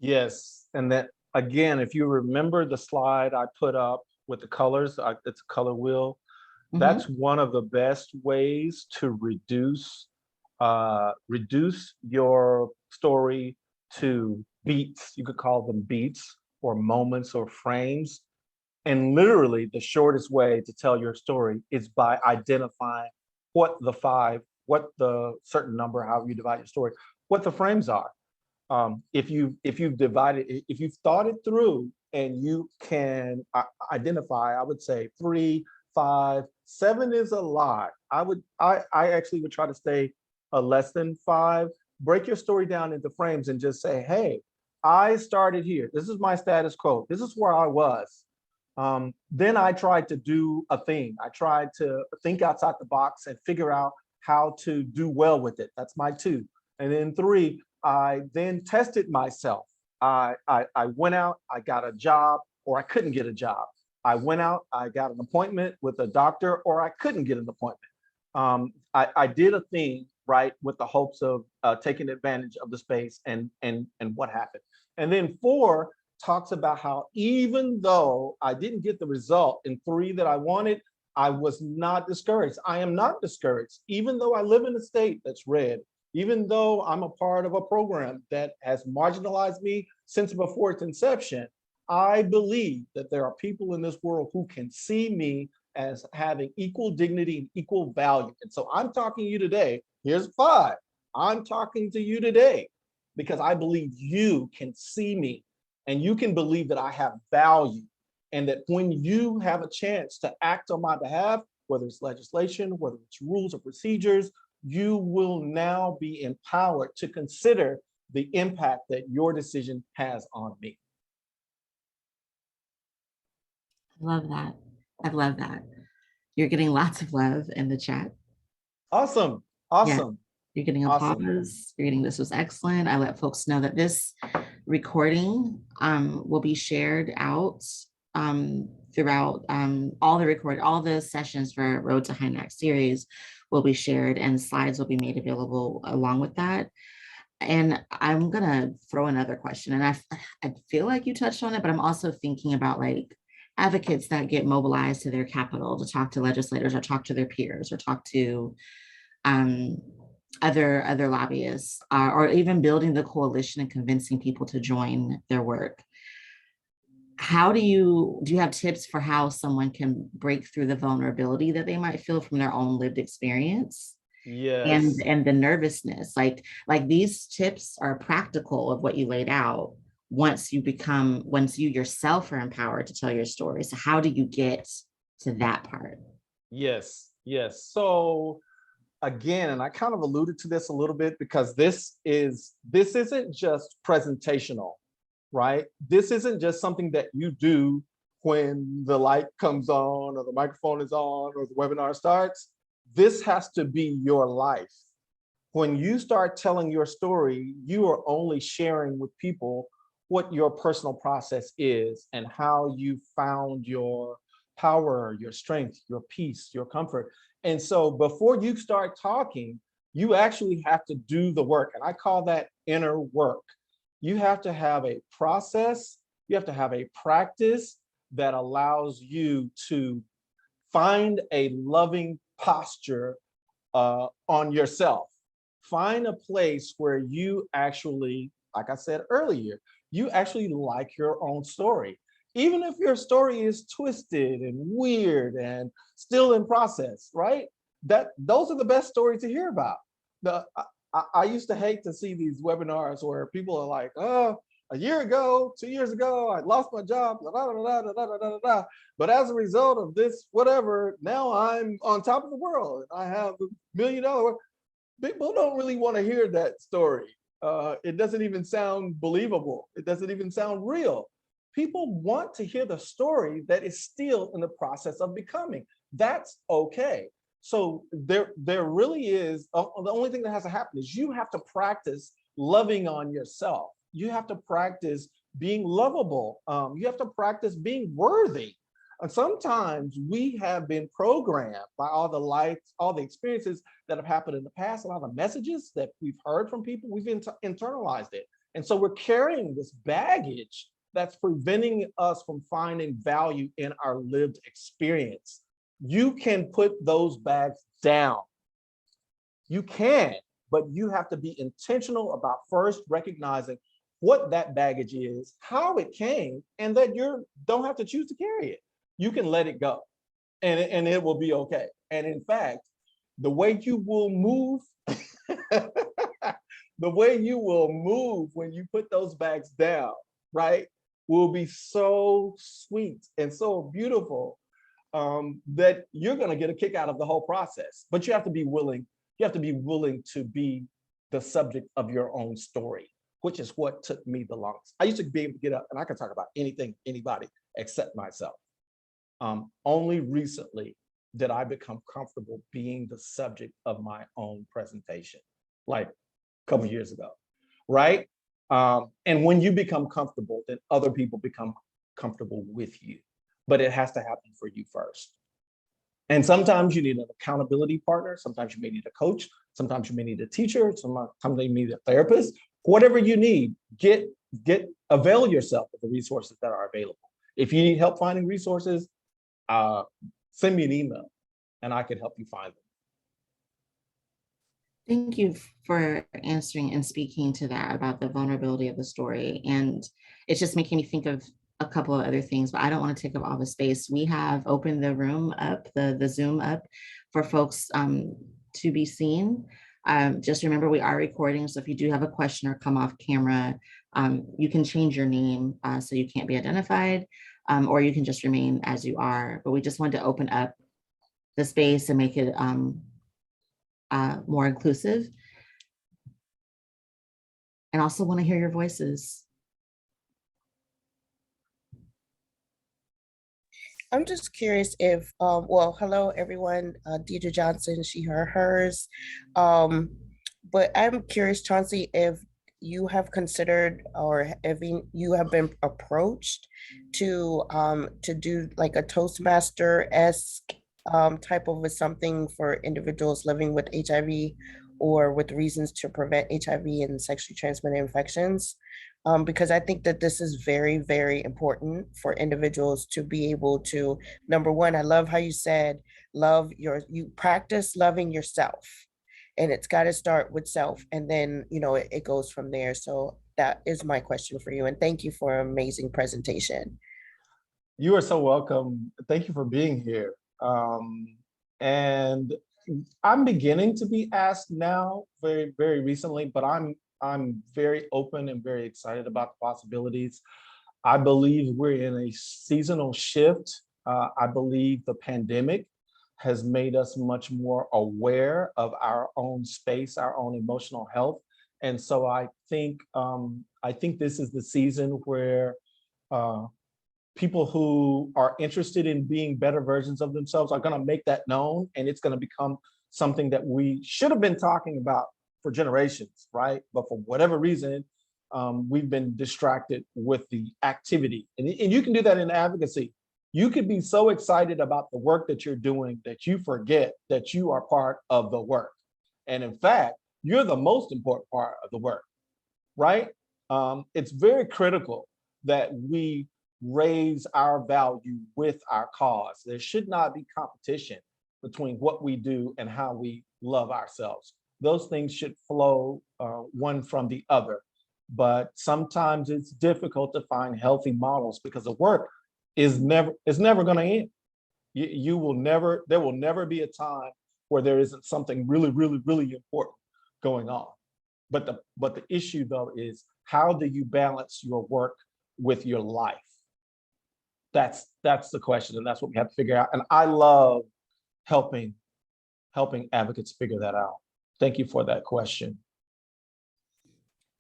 Yes, and that, again, if you remember the slide I put up with the colors, it's a color wheel. That's one of the best ways to reduce your story to beats. You could call them beats or moments or frames. And literally the shortest way to tell your story is by identifying what the certain number, however you divide your story, what the frames are. If you've thought it through and you can identify, I would say 3, 5, 7 is a lot. I actually would try to stay less than 5. Break your story down into frames and just say, hey, I started here. This is my status quo. This is where I was. Then I tried to do a thing. I tried to think outside the box and figure out how to do well with it. That's my 2. And then 3, I then tested myself. I went out, I got a job, or I couldn't get a job. I went out, I got an appointment with a doctor, or I couldn't get an appointment. I did a thing, right, with the hopes of taking advantage of the space and what happened. And then 4 talks about how even though I didn't get the result in 3 that I wanted, I was not discouraged. I am not discouraged, even though I live in a state that's red, even though I'm a part of a program that has marginalized me since before its inception. I believe that there are people in this world who can see me as having equal dignity and equal value. And so I'm talking to you today. Here's 5. I'm talking to you today because I believe you can see me and you can believe that I have value, and that when you have a chance to act on my behalf, whether it's legislation, whether it's rules or procedures, you will now be empowered to consider the impact that your decision has on me. I love that. I love that. You're getting lots of love in the chat. Awesome. Awesome. You're getting applause. You're getting, this was excellent. I let folks know that this recording will be shared out throughout all the sessions for Road to HINAC series will be shared, and slides will be made available along with that. And I'm gonna throw another question, and I feel like you touched on it, but I'm also thinking about like advocates that get mobilized to their capital to talk to legislators or talk to their peers or talk to other lobbyists, or even building the coalition and convincing people to join their work. How do you have tips for how someone can break through the vulnerability that they might feel from their own lived experience? Yes. And the nervousness, like these tips are practical of what you laid out once you yourself are empowered to tell your story. So how do you get to that part? Yes. So again, and I kind of alluded to this a little bit because this isn't just presentational, right? This isn't just something that you do when the light comes on or the microphone is on or the webinar starts. This has to be your life. When you start telling your story, you are only sharing with people what your personal process is and how you found your power, your strength, your peace, your comfort. And so before you start talking, you actually have to do the work. And I call that inner work. You have to have a process, you have to have a practice that allows you to find a loving posture on yourself. Find a place where you actually, like I said earlier, you actually like your own story. Even if your story is twisted and weird and still in process, right? Those are the best stories to hear about. I used to hate to see these webinars where people are like, oh, a year ago, 2 years ago, I lost my job, blah, blah, blah, blah, blah, blah, blah. But as a result of this, whatever, now I'm on top of the world. I have $1 million. People don't really want to hear that story. It doesn't even sound believable. It doesn't even sound real. People want to hear the story that is still in the process of becoming. That's okay. So there really is, the only thing that has to happen is you have to practice loving on yourself. You have to practice being lovable. You have to practice being worthy. And sometimes we have been programmed by all the lights, all the experiences that have happened in the past, a lot of messages that we've heard from people, we've internalized it. And so we're carrying this baggage that's preventing us from finding value in our lived experience. You can put those bags down. You can, but you have to be intentional about first recognizing what that baggage is, how it came, and that you don't have to choose to carry it. You can let it go, and it will be okay. And in fact, the way you will move, the way you will move when you put those bags down, right, will be so sweet and so beautiful that you're going to get a kick out of the whole process. But you have to be willing. You have to be willing to be the subject of your own story, which is what took me the longest. I used to be able to get up and I could talk about anything, anybody, except myself. Only recently did I become comfortable being the subject of my own presentation, like a couple of years ago, right? And when you become comfortable, then other people become comfortable with you. But it has to happen for you first. And sometimes you need an accountability partner. Sometimes you may need a coach. Sometimes you may need a teacher. Sometimes you need a therapist. Whatever you need, avail yourself of the resources that are available. If you need help finding resources, send me an email and I can help you find them. Thank you for answering and speaking to that about the vulnerability of the story. And it's just making me think of a couple of other things, but I don't want to take up all the space. We have opened the room up, the Zoom up for folks to be seen. Just remember we are recording. So if you do have a question or come off camera, you can change your name so you can't be identified, or you can just remain as you are. But we just wanted to open up the space and make it more inclusive. And also want to hear your voices. I'm just curious if, well, hello everyone, Deidre Johnson, she, her, hers. But I'm curious, Chauncey, if you have considered or if you have been approached to do like a Toastmaster-esque type of something for individuals living with HIV or with reasons to prevent HIV and sexually transmitted infections. Because I think that this is very, very important for individuals to be able to, number one, I love how you said, you practice loving yourself, and it's got to start with self, and then, it goes from there. So that is my question for you. And thank you for an amazing presentation. You are so welcome. Thank you for being here. And I'm beginning to be asked now very, very recently, but I'm very open and very excited about the possibilities. I believe we're in a seasonal shift. I believe the pandemic has made us much more aware of our own space, our own emotional health. And so I think this is the season where people who are interested in being better versions of themselves are going to make that known, and it's going to become something that we should have been talking about for generations, right? But for whatever reason, we've been distracted with the activity. And you can do that in advocacy. You could be so excited about the work that you're doing that you forget that you are part of the work. And in fact, you're the most important part of the work, right? It's very critical that we raise our value with our cause. There should not be competition between what we do and how we love ourselves. Those things should flow one from the other. But sometimes it's difficult to find healthy models because the work is never going to end. There will never be a time where there isn't something really, really, really important going on. but the issue though is, how do you balance your work with your life? That's the question, and that's what we have to figure out. And I love helping advocates figure that out. Thank you for that question.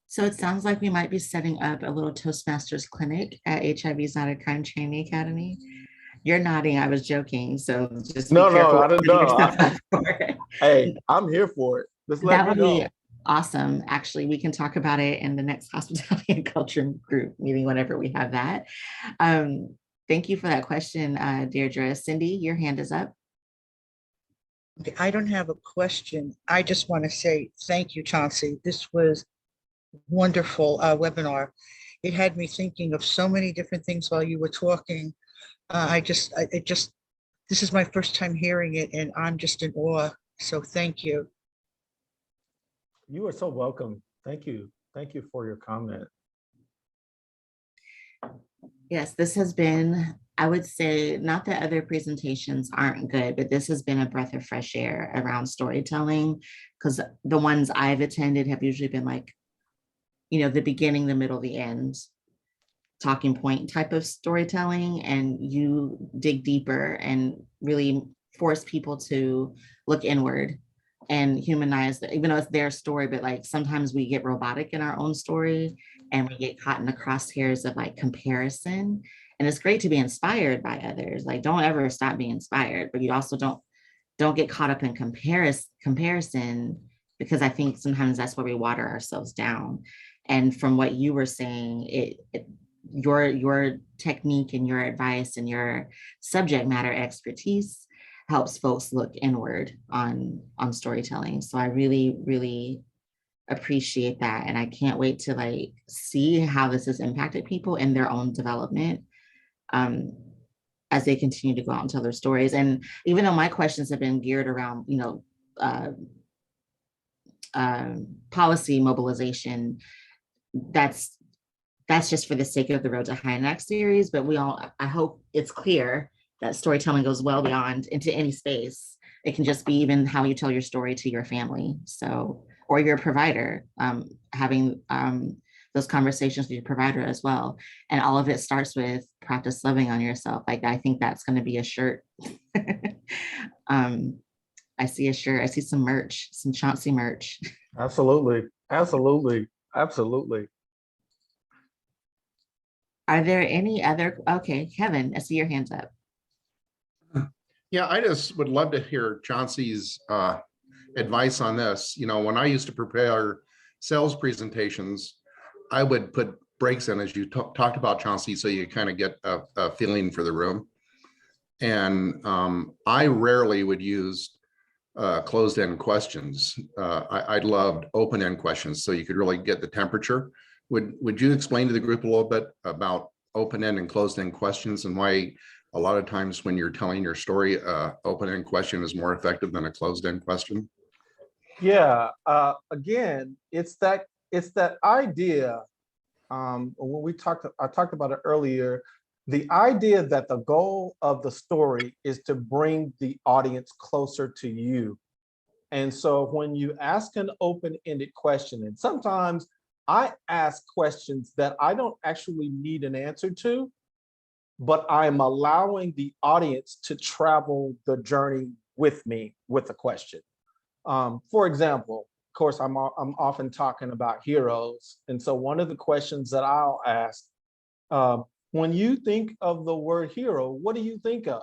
So it sounds like we might be setting up a little Toastmasters clinic at HIV's Not a Crime Training Academy. You're nodding, I was joking, so just be No, careful. I don't know. know. Hey, I'm here for it. Just let That me would know. be awesome. Actually, we can talk about it in the next hospitality and culture group meeting whenever we have that. Thank you for that question, Deirdre. Cindy, your hand is up. Okay, I don't have a question. I just want to say thank you, Chauncey. This was wonderful webinar. It had me thinking of so many different things while you were talking. This is my first time hearing it, and I'm just in awe. So thank you. You are so welcome. Thank you. Thank you for your comment. Yes, this has been, I would say, not that other presentations aren't good, but this has been a breath of fresh air around storytelling, because the ones I've attended have usually been like, the beginning, the middle, the end, talking point type of storytelling, and you dig deeper and really force people to look inward and humanize, even though it's their story, but like sometimes we get robotic in our own story and we get caught in the crosshairs of like comparison. And it's great to be inspired by others. Like, don't ever stop being inspired, but you also don't get caught up in comparison, because I think sometimes that's where we water ourselves down. And from what you were saying, your technique and your advice and your subject matter expertise helps folks look inward on storytelling. So I really, really appreciate that. And I can't wait to like see how this has impacted people in their own development as they continue to go out and tell their stories. And even though my questions have been geared around, policy mobilization, that's just for the sake of the Road to HINAC series, but I hope it's clear that storytelling goes well beyond into any space. It can just be even how you tell your story to your family, or your provider, having those conversations with your provider as well. And all of it starts with practice loving on yourself. Like, I think that's going to be a shirt. I see a shirt, I see some merch, some Chauncey merch. Absolutely. Are there any other, okay, Kevin, I see your hands up. Yeah, I just would love to hear Chauncey's advice on this. When I used to prepare sales presentations, I would put breaks in, as you talked about, Chauncey, so you kind of get a feeling for the room. And I rarely would use closed-end questions. I loved open-end questions, so you could really get the temperature. Would you explain to the group a little bit about open-end and closed-end questions, and why a lot of times when you're telling your story, open-end question is more effective than a closed-end question? Yeah, again, it's that idea. When I talked about it earlier, the idea that the goal of the story is to bring the audience closer to you. And so when you ask an open-ended question, and sometimes I ask questions that I don't actually need an answer to, but I'm allowing the audience to travel the journey with me with the question. For example, of course, I'm often talking about heroes. And so one of the questions that I'll ask, when you think of the word hero, what do you think of?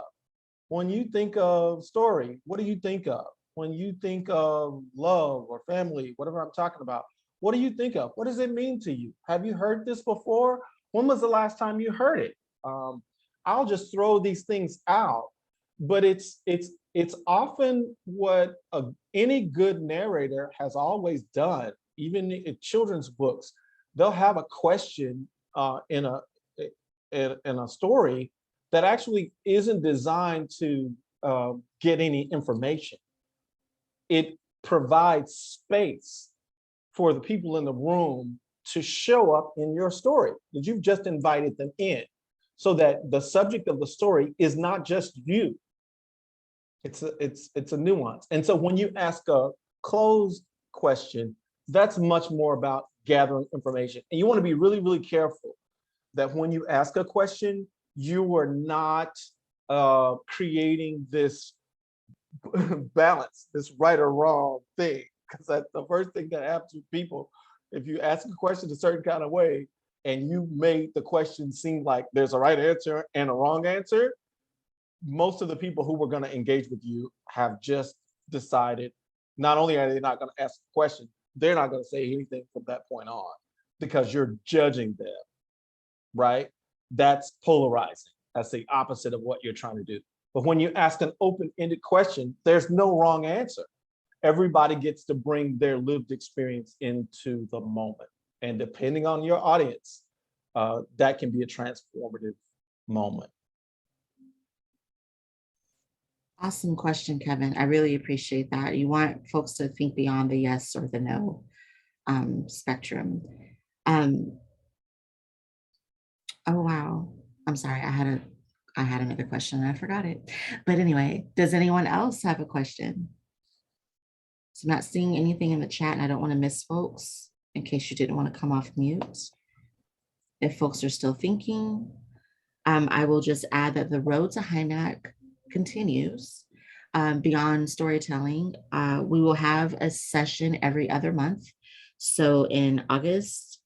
When you think of story, what do you think of? When you think of love or family, whatever I'm talking about, what do you think of? What does it mean to you? Have you heard this before? When was the last time you heard it? I'll just throw these things out, but it's often what any good narrator has always done. Even in children's books, they'll have a question in a story that actually isn't designed to get any information. It provides space for the people in the room to show up in your story, that you've just invited them in, so that the subject of the story is not just you. It's a nuance. And so when you ask a closed question, that's much more about gathering information. And you want to be really, really careful that when you ask a question, you are not creating this balance, this right or wrong thing. Because that's the first thing that happens with people. If you ask a question a certain kind of way and you made the question seem like there's a right answer and a wrong answer, most of the people who were going to engage with you have just decided not only are they not going to ask a question, they're not going to say anything from that point on because you're judging them, right? That's polarizing. That's the opposite of what you're trying to do. But when you ask an open-ended question, there's no wrong answer. Everybody gets to bring their lived experience into the moment. And depending on your audience, that can be a transformative moment. Awesome question, Kevin. I really appreciate that. You want folks to think beyond the yes or the no spectrum. Oh, wow. I'm sorry. I had another question and I forgot it. But anyway, does anyone else have a question? So I'm not seeing anything in the chat and I don't want to miss folks in case you didn't want to come off mute. If folks are still thinking, I will just add that the road to HINAC continues beyond storytelling. We will have a session every other month. So on August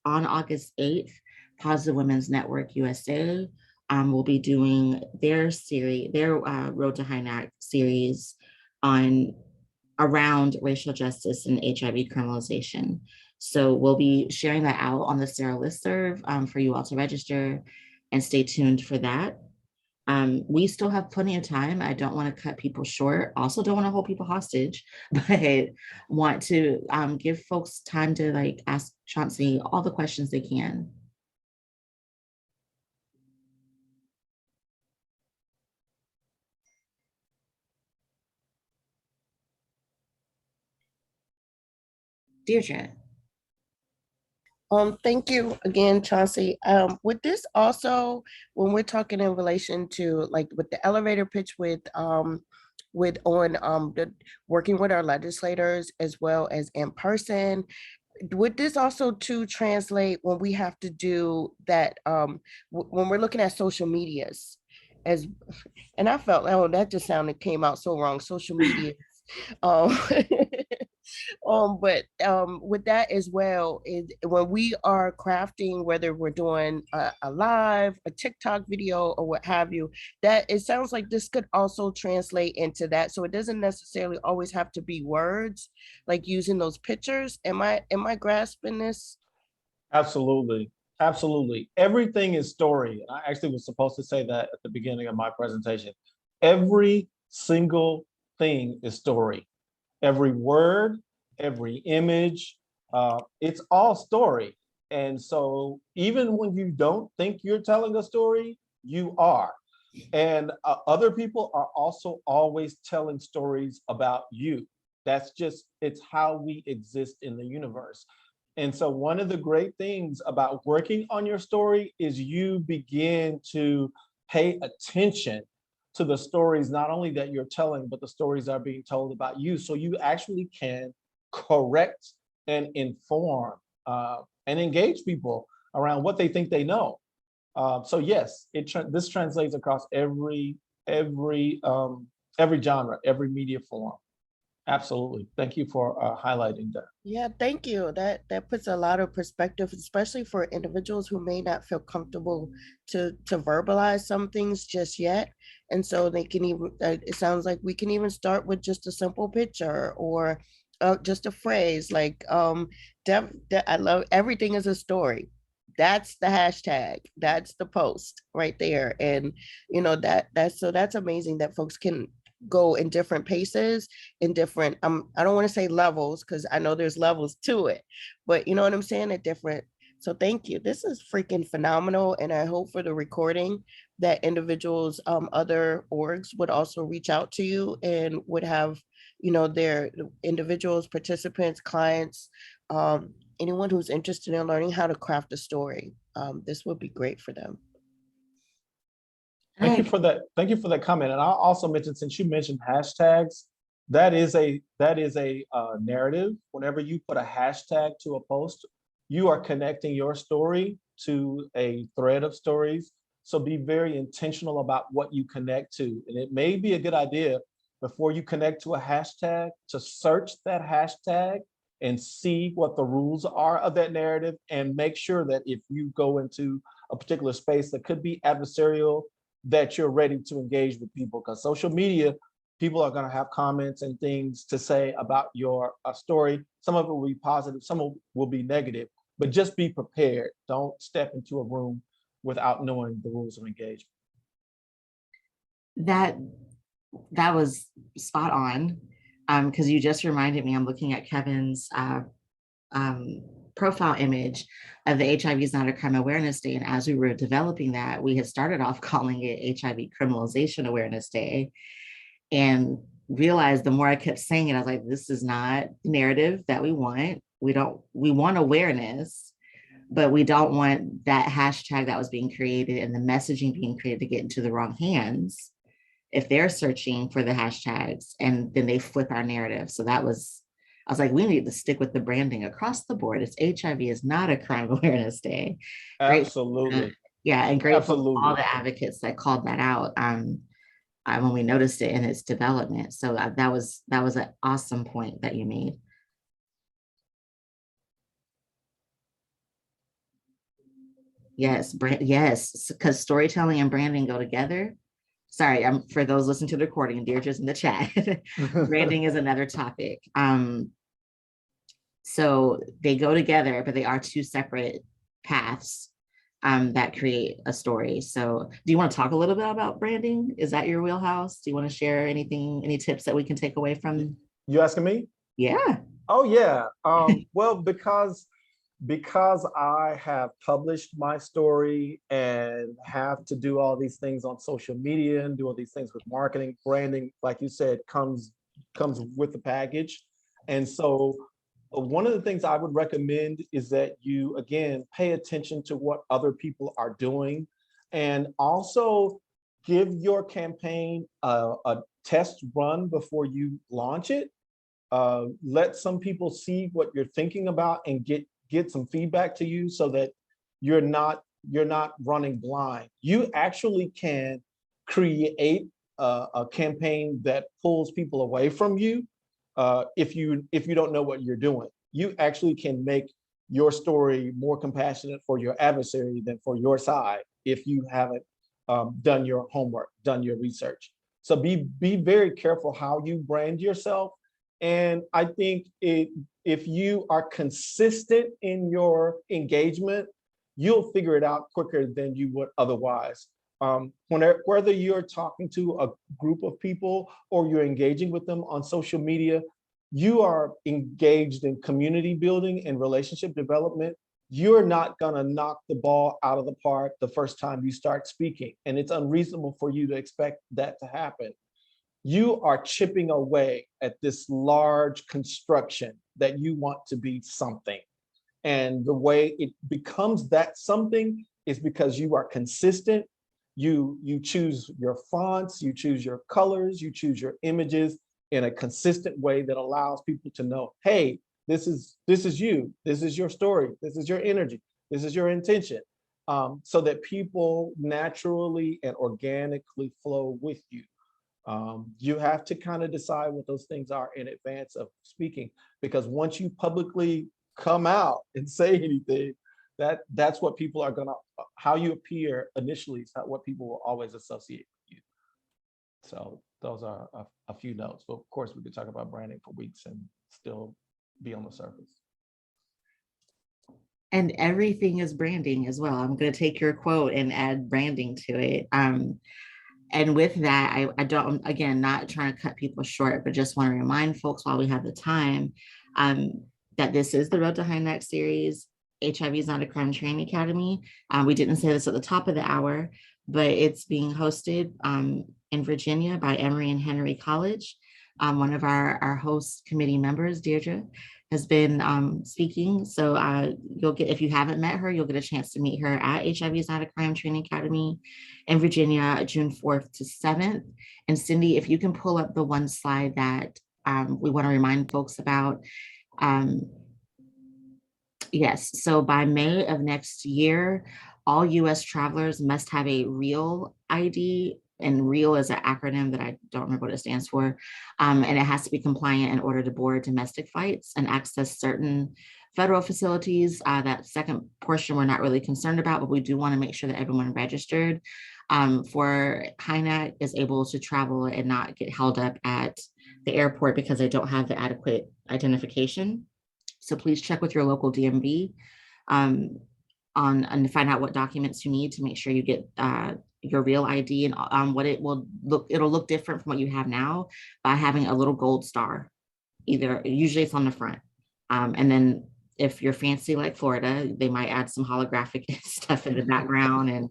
8th, Positive Women's Network USA will be doing their series, their Road to HINAC series around racial justice and HIV criminalization. So we'll be sharing that out on the SERO listserv for you all to register, and stay tuned for that. We still have plenty of time. I don't want to cut people short. Also don't want to hold people hostage, but want to give folks time to ask Chauncey all the questions they can. Deirdre. Thank you again, Chauncey. With this also, when we're talking in relation to with the elevator pitch with working with our legislators as well as in person, would this also to translate when we have to do that when we're looking at social medias and I felt, oh, that just came out so wrong, social media. But with that as well, when we are crafting, whether we're doing a live, a TikTok video or what have you, that it sounds like this could also translate into that. So it doesn't necessarily always have to be words, like using those pictures. Am I grasping this? Absolutely. Absolutely. Everything is story. I actually was supposed to say that at the beginning of my presentation. Every single thing is story. Every word, every image, it's all story. And so even when you don't think you're telling a story, you are. And other people are also always telling stories about you. That's just, it's how we exist in the universe. And so one of the great things about working on your story is you begin to pay attention to the stories, not only that you're telling, but the stories that are being told about you. So you actually can correct and inform and engage people around what they think they know. So yes, this translates across every genre, every media form. Absolutely. Thank you for highlighting that. Yeah, thank you. That puts a lot of perspective, especially for individuals who may not feel comfortable to verbalize some things just yet. And so they can even, it sounds like we can even start with just a simple picture or just a phrase like, I love everything is a story. That's the hashtag. That's the post right there. And that's amazing that folks can go in different paces, in different I don't want to say levels because I know there's levels to it, but you know what I'm saying, at different. So thank you. This is freaking phenomenal. And I hope for the recording that individuals, other orgs would also reach out to you and would have, their individuals, participants, clients, anyone who's interested in learning how to craft a story. This would be great for them. Thank you for that. Thank you for that comment. And I'll also mention, since you mentioned hashtags, That is a narrative. Whenever you put a hashtag to a post, you are connecting your story to a thread of stories. So be very intentional about what you connect to. And it may be a good idea before you connect to a hashtag to search that hashtag and see what the rules are of that narrative, and make sure that if you go into a particular space that could be adversarial, that you're ready to engage with people. Because social media, people are going to have comments and things to say about your story. Some of it will be positive, some will be negative, but just be prepared. Don't step into a room without knowing the rules of engagement. That was spot on, because you just reminded me, I'm looking at Kevin's profile image of the HIV is Not a Crime Awareness Day. And as we were developing that, we had started off calling it HIV Criminalization Awareness Day, and realized the more I kept saying it, I was like, this is not the narrative that we want. We want awareness, but we don't want that hashtag that was being created and the messaging being created to get into the wrong hands if they're searching for the hashtags and then they flip our narrative. So I was like, we need to stick with the branding across the board. It's HIV is Not a Crime Awareness Day. Absolutely. Yeah, and grateful Absolutely. to all the advocates that called that out when we noticed it in its development. So that was an awesome point that you made. Yes, because storytelling and branding go together. Sorry, for those listening to the recording, Deirdre's in the chat. Branding is another topic. So they go together, but they are two separate paths that create a story. So do you want to talk a little bit about branding? Is that your wheelhouse? Do you want to share anything, any tips that we can take away from? You asking me? Yeah. Oh yeah. Well, because I have published my story and have to do all these things on social media and do all these things with marketing, branding, like you said, comes with the package. And so one of the things I would recommend is that you, again, pay attention to what other people are doing, and also give your campaign a test run before you launch it. Let some people see what you're thinking about and get some feedback to you, so that you're not running blind. You actually can create a campaign that pulls people away from you. If you don't know what you're doing, you actually can make your story more compassionate for your adversary than for your side if you haven't done your homework, done your research. So be very careful how you brand yourself. And I think if you are consistent in your engagement, you'll figure it out quicker than you would otherwise. Whether you're talking to a group of people or you're engaging with them on social media, you are engaged in community building and relationship development. You're not gonna knock the ball out of the park the first time you start speaking, and it's unreasonable for you to expect that to happen. You are chipping away at this large construction that you want to be something. And the way it becomes that something is because you are consistent. You choose your fonts, you choose your colors, you choose your images in a consistent way that allows people to know, hey, this is you, this is your story, this is your energy, this is your intention, so that people naturally and organically flow with you. You have to kind of decide what those things are in advance of speaking, because once you publicly come out and say anything, that's what people are gonna, how you appear initially is what people will always associate with you. So those are a few notes, but of course we could talk about branding for weeks and still be on the surface. And everything is branding as well. I'm going to take your quote and add branding to it. And with that, I don't, again, not trying to cut people short, but just want to remind folks while we have the time, that this is the Road to HINAC series. HIV is Not a Crime Training Academy. We didn't say this at the top of the hour, but it's being hosted in Virginia by Emory and Henry College. One of our host committee members, Deirdre, has been speaking. So you'll get, if you haven't met her, you'll get a chance to meet her at HIV is Not a Crime Training Academy in Virginia, June 4th to 7th. And Cindy, if you can pull up the one slide that we want to remind folks about. Yes, so by May of next year, all US travelers must have a REAL ID, and REAL is an acronym that I don't remember what it stands for. And it has to be compliant in order to board domestic flights and access certain federal facilities. That second portion we're not really concerned about, but we do want to make sure that everyone registered for HINAC is able to travel and not get held up at the airport because they don't have the adequate identification. So please check with your local DMV and find out what documents you need to make sure you get your REAL ID, and what it will look. It'll look different from what you have now by having a little gold star. Usually it's on the front, and then if you're fancy like Florida, they might add some holographic stuff in the background and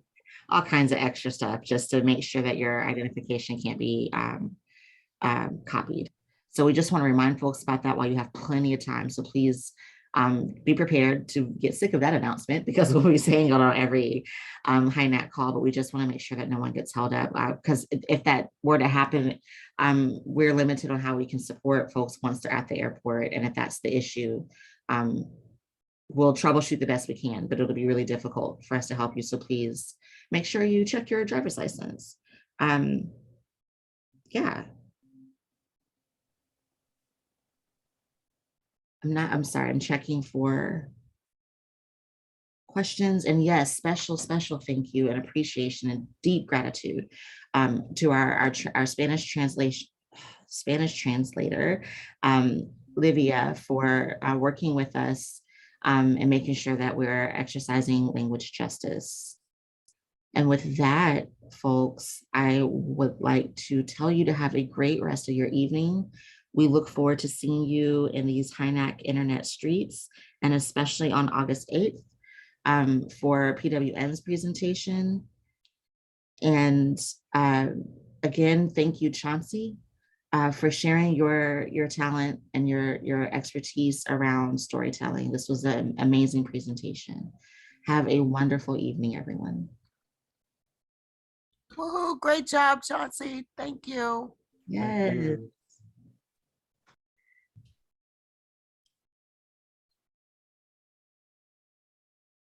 all kinds of extra stuff just to make sure that your identification can't be copied. So we just want to remind folks about that while you have plenty of time. So please be prepared to get sick of that announcement, because we'll be saying it on every HINAC call, but we just want to make sure that no one gets held up, because if that were to happen, we're limited on how we can support folks once they're at the airport. And if that's the issue, we'll troubleshoot the best we can, but it'll be really difficult for us to help you. So please make sure you check your driver's license. Yeah. I'm sorry, I'm checking for questions. And yes, special thank you and appreciation and deep gratitude to our Spanish translator, Livia, for working with us and making sure that we're exercising language justice. And with that, folks, I would like to tell you to have a great rest of your evening. We look forward to seeing you in these HINAC internet streets, and especially on August 8th for PWN's presentation. And again, thank you, Chauncey, for sharing your talent and your expertise around storytelling. This was an amazing presentation. Have a wonderful evening, everyone. Woohoo, great job, Chauncey. Thank you. Yes. Thank you.